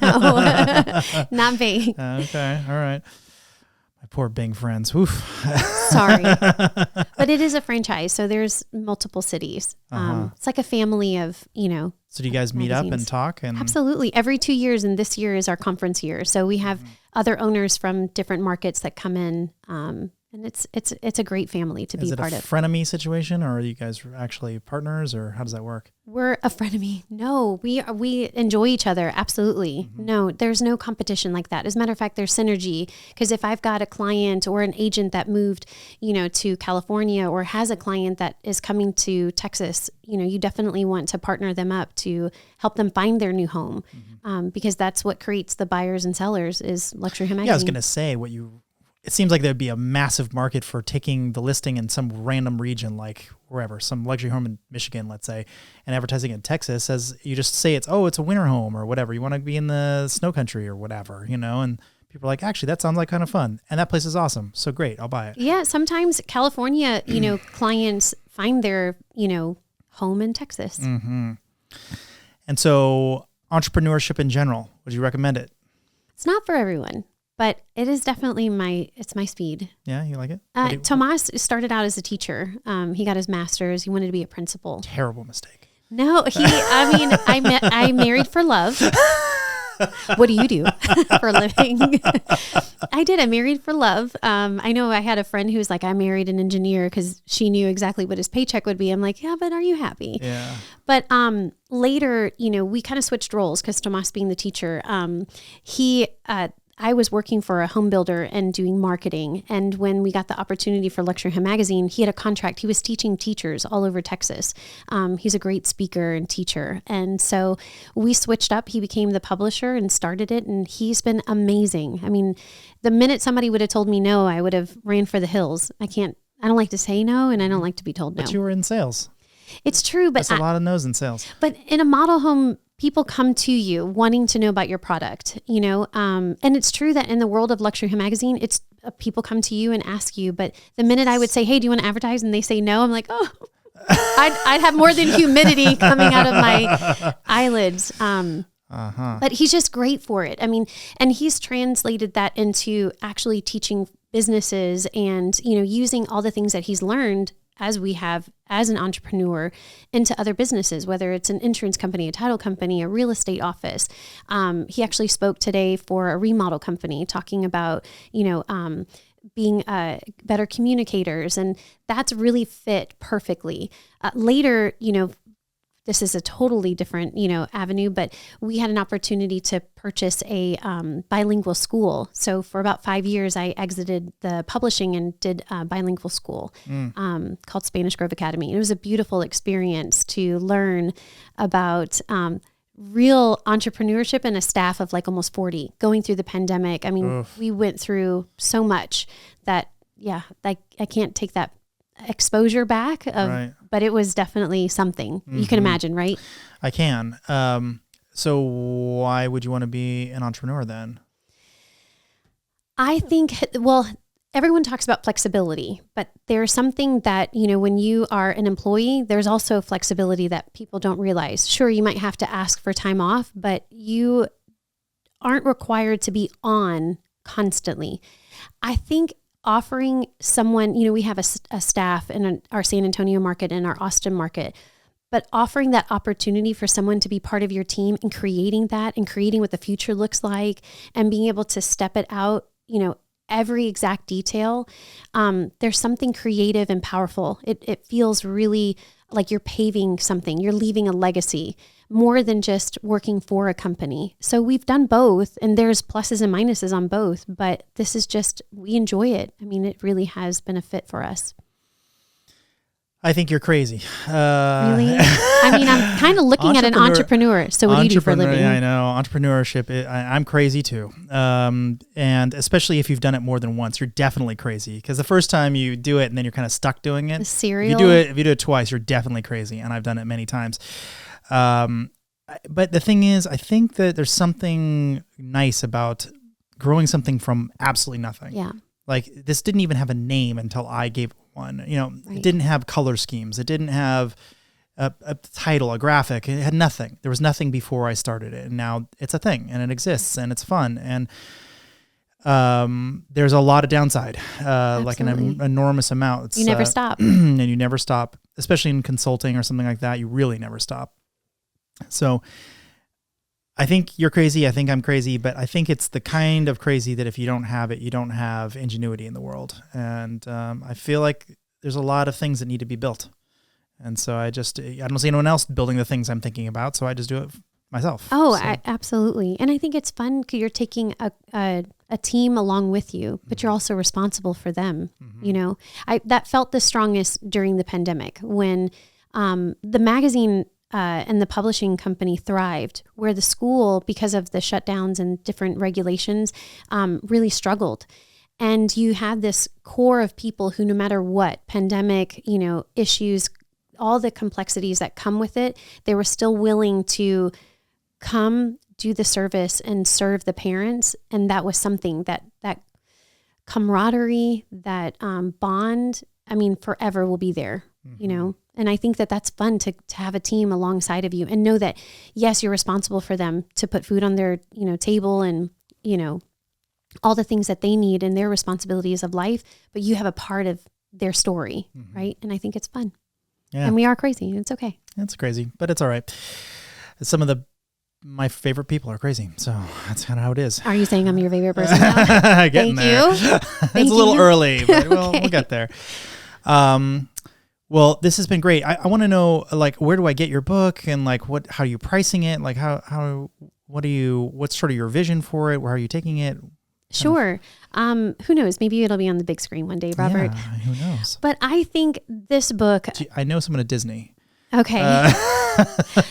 No, not Bing. Okay, all right. My poor Bing friends. Oof. Sorry. But it is a franchise, so there's multiple cities. It's like a family of, So do you guys meet magazines. Up and talk? And Absolutely. Every 2 years, and this year is our conference year. So we have other owners from different markets that come in. And it's a great family to be a part of. Is it a frenemy situation, or are you guys actually partners, or how does that work? We're a frenemy. No, we enjoy each other. Absolutely. Mm-hmm. No, there's no competition like that. As a matter of fact, there's synergy, because if I've got a client or an agent that moved, to California, or has a client that is coming to Texas, you definitely want to partner them up to help them find their new home, because that's what creates the buyers and sellers is Luxury Home Magazine. Yeah, I was going to say it seems like there'd be a massive market for taking the listing in some random region, like wherever, some luxury home in Michigan, let's say, and advertising in Texas as you just say it's a winter home or whatever. You want to be in the snow country or whatever, and people are like, actually, that sounds like kind of fun. And that place is awesome. So great, I'll buy it. Yeah, sometimes California, clients find their, home in Texas. Mm-hmm. And so entrepreneurship in general, would you recommend it? It's not for everyone. But it is definitely my speed. Yeah, you like it? Tomas started out as a teacher. He got his master's. He wanted to be a principal. Terrible mistake. No, I married for love. What do you do for a living? I did. I married for love. I know I had a friend who was like, I married an engineer because she knew exactly what his paycheck would be. I'm like, yeah, but are you happy? Yeah. But later, we kind of switched roles because Tomas being the teacher, I was working for a home builder and doing marketing. And when we got the opportunity for Luxury Home Magazine, he had a contract. He was teaching teachers all over Texas. He's a great speaker and teacher. And so we switched up. He became the publisher and started it. And he's been amazing. I mean, the minute somebody would have told me no, I would have ran for the hills. I don't like to say no, and I don't like to be told no. But you were in sales. It's true, but That's a lot of no's in sales. But in a model home, people come to you wanting to know about your product, you know, and it's true that in the world of Luxury Home Magazine, it's people come to you and ask you. But the minute I would say, hey, do you want to advertise? And they say no, I'm like, oh, I'd have more than humidity coming out of my eyelids. But he's just great for it. I mean, and he's translated that into actually teaching businesses and, you know, using all the things that he's learned as we have as an entrepreneur into other businesses, whether it's an insurance company, a title company, a real estate office. He actually spoke today for a remodel company talking about, you know, being better communicators. And that's really fit perfectly. Later, you know, this is a totally different, you know, avenue, but we had an opportunity to purchase a bilingual school. So for about 5 years, I exited the publishing and did a bilingual school called Spanish Grove Academy. It was a beautiful experience to learn about real entrepreneurship and a staff of like almost 40 going through the pandemic. I mean, we went through so much that, yeah, like I can't take that exposure back but it was definitely something. You can imagine, right? I can. So why would you want to be an entrepreneur then? I think, well, everyone talks about flexibility, but there's something that, you know, when you are an employee, there's also flexibility that people don't realize. Sure, you might have to ask for time off, but you aren't required to be on constantly. I think offering someone, you know, we have a staff in our San Antonio market and our Austin market, but offering that opportunity for someone to be part of your team and creating that and creating what the future looks like and being able to step it out, you know, every exact detail. There's something creative and powerful. It feels really like you're paving something, you're leaving a legacy more than just working for a company. So we've done both, and there's pluses and minuses on both, but this is just, we enjoy it. I mean, it really has been a fit for us. I think you're crazy. Really? I mean, I'm kind of looking at an entrepreneur. So what do you do for a living? I know. Entrepreneurship, I'm crazy too. And especially if you've done it more than once, you're definitely crazy. Because the first time you do it and then you're kind of stuck doing it. Serial. If you do it twice, you're definitely crazy. And I've done it many times. But the thing is, I think that there's something nice about growing something from absolutely nothing. Yeah. Like this didn't even have a name until I gave it one. You know, Right. It didn't have color schemes. It didn't have a title, a graphic. It had nothing. There was nothing before I started it. And now it's a thing and it exists and it's fun. And there's a lot of downside, like an enormous amount. It's, You never stop. And you never stop, especially in consulting or something like that. You really never stop. So I think you're crazy. I think I'm crazy, but I think it's the kind of crazy that if you don't have it, you don't have ingenuity in the world. And I feel like there's a lot of things that need to be built. And so I don't see anyone else building the things I'm thinking about. So I just do it myself. Oh, so. Absolutely. And I think it's fun because you're taking a team along with you, but you're also responsible for them. Mm-hmm. You know, that felt the strongest during the pandemic when the magazine and the publishing company thrived, where the school, because of the shutdowns and different regulations, really struggled. And you had this core of people who, no matter what, pandemic, you know, issues, all the complexities that come with it, they were still willing to come do the service and serve the parents. And that was something that camaraderie, that bond, I mean, forever will be there, you know? And I think that that's fun to have a team alongside of you and know that, yes, you're responsible for them to put food on their, you know, table and, you know, all the things that they need and their responsibilities of life, but you have a part of their story, right? And I think it's fun. Yeah. And we are crazy. It's okay. It's crazy, but it's all right. Some of my favorite people are crazy, so that's kind of how it is. Are you saying I'm your favorite person now? Thank you. It's a little early, but we'll get there. Well, this has been great. I want to know, like, where do I get your book, and like, how are you pricing it? Like, what's sort of your vision for it? Where are you taking it? Sure. Who knows? Maybe it'll be on the big screen one day, Robert. Yeah, who knows? But I think this book. I know someone at Disney. Okay.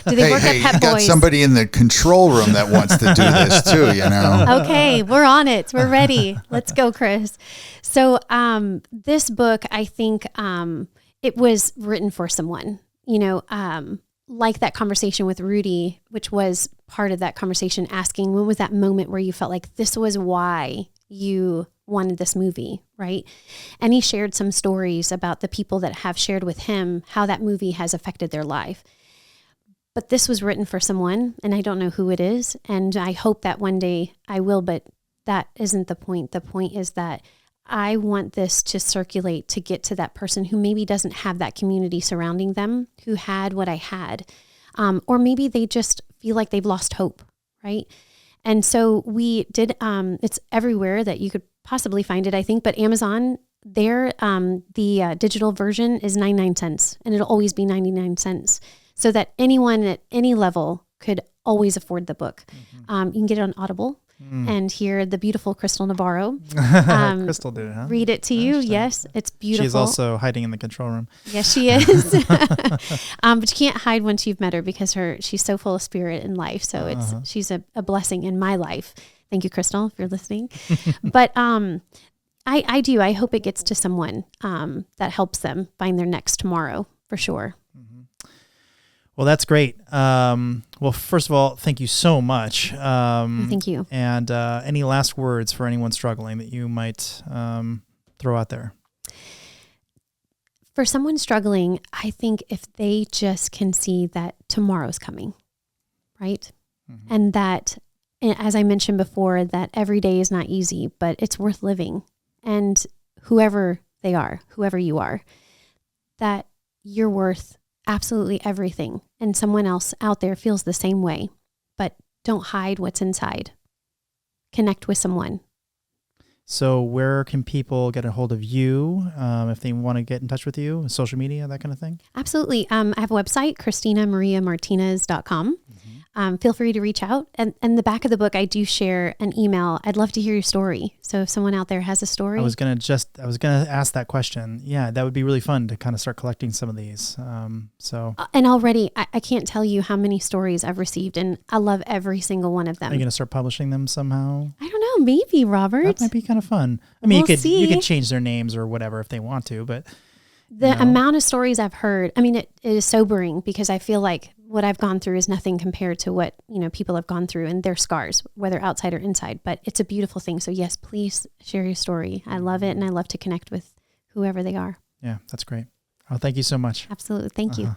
Do they work at Pep you got Boys? somebody in the control room that wants to do this too, you know? Okay, we're on it. We're ready. Let's go, Chris. So this book, I think it was written for someone. like that conversation with Rudy, which was part of that conversation, asking when was that moment where you felt like this was why you wanted this movie, right? And he shared some stories about the people that have shared with him how that movie has affected their life. But this was written for someone, and I don't know who it is, and I hope that one day I will, but that isn't the point. The point is that I want this to circulate to get to that person who maybe doesn't have that community surrounding them, who had what I had. Or maybe they just feel like they've lost hope, right? And so we did, it's everywhere that you could possibly find it, I think, but Amazon, the digital version is 99 cents, and it'll always be 99 cents, so that anyone at any level could always afford the book. You can get it on Audible. And hear the beautiful Crystal Navarro. Crystal did it, huh? Read it to you. Yes, it's beautiful. She's also hiding in the control room. Yes, she is. But you can't hide once you've met her, because she's so full of spirit and life. So she's a blessing in my life. Thank you, Crystal, if you're listening. But I do. I hope it gets to someone that helps them find their next tomorrow, for sure. Well, that's great. Well, first of all, thank you so much. Thank you. And any last words for anyone struggling that you might throw out there? For someone struggling, I think if they just can see that tomorrow's coming, right? And that, as I mentioned before, that every day is not easy, but it's worth living. And whoever they are, whoever you are, that you're worth absolutely everything. And someone else out there feels the same way, but don't hide what's inside. Connect with someone. So where can people get a hold of you if they want to get in touch with you? Social media, that kind of thing? Absolutely. I have a website, ChristinaMariaMartinez.com. Feel free to reach out. And in the back of the book, I do share an email. I'd love to hear your story. So if someone out there has a story. I was gonna ask that question. Yeah, that would be really fun to kind of start collecting some of these. And already, I can't tell you how many stories I've received, and I love every single one of them. Are you gonna start publishing them somehow? I don't know. Maybe, Robert. That might be kind of fun. I mean, We'll you could change their names or whatever if they want to, but the amount of stories I've heard, I mean, it is sobering, because I feel like what I've gone through is nothing compared to what, people have gone through and their scars, whether outside or inside, but it's a beautiful thing. So yes, please share your story. I love it. And I love to connect with whoever they are. Yeah, that's great. Oh, thank you so much. Absolutely. Thank you.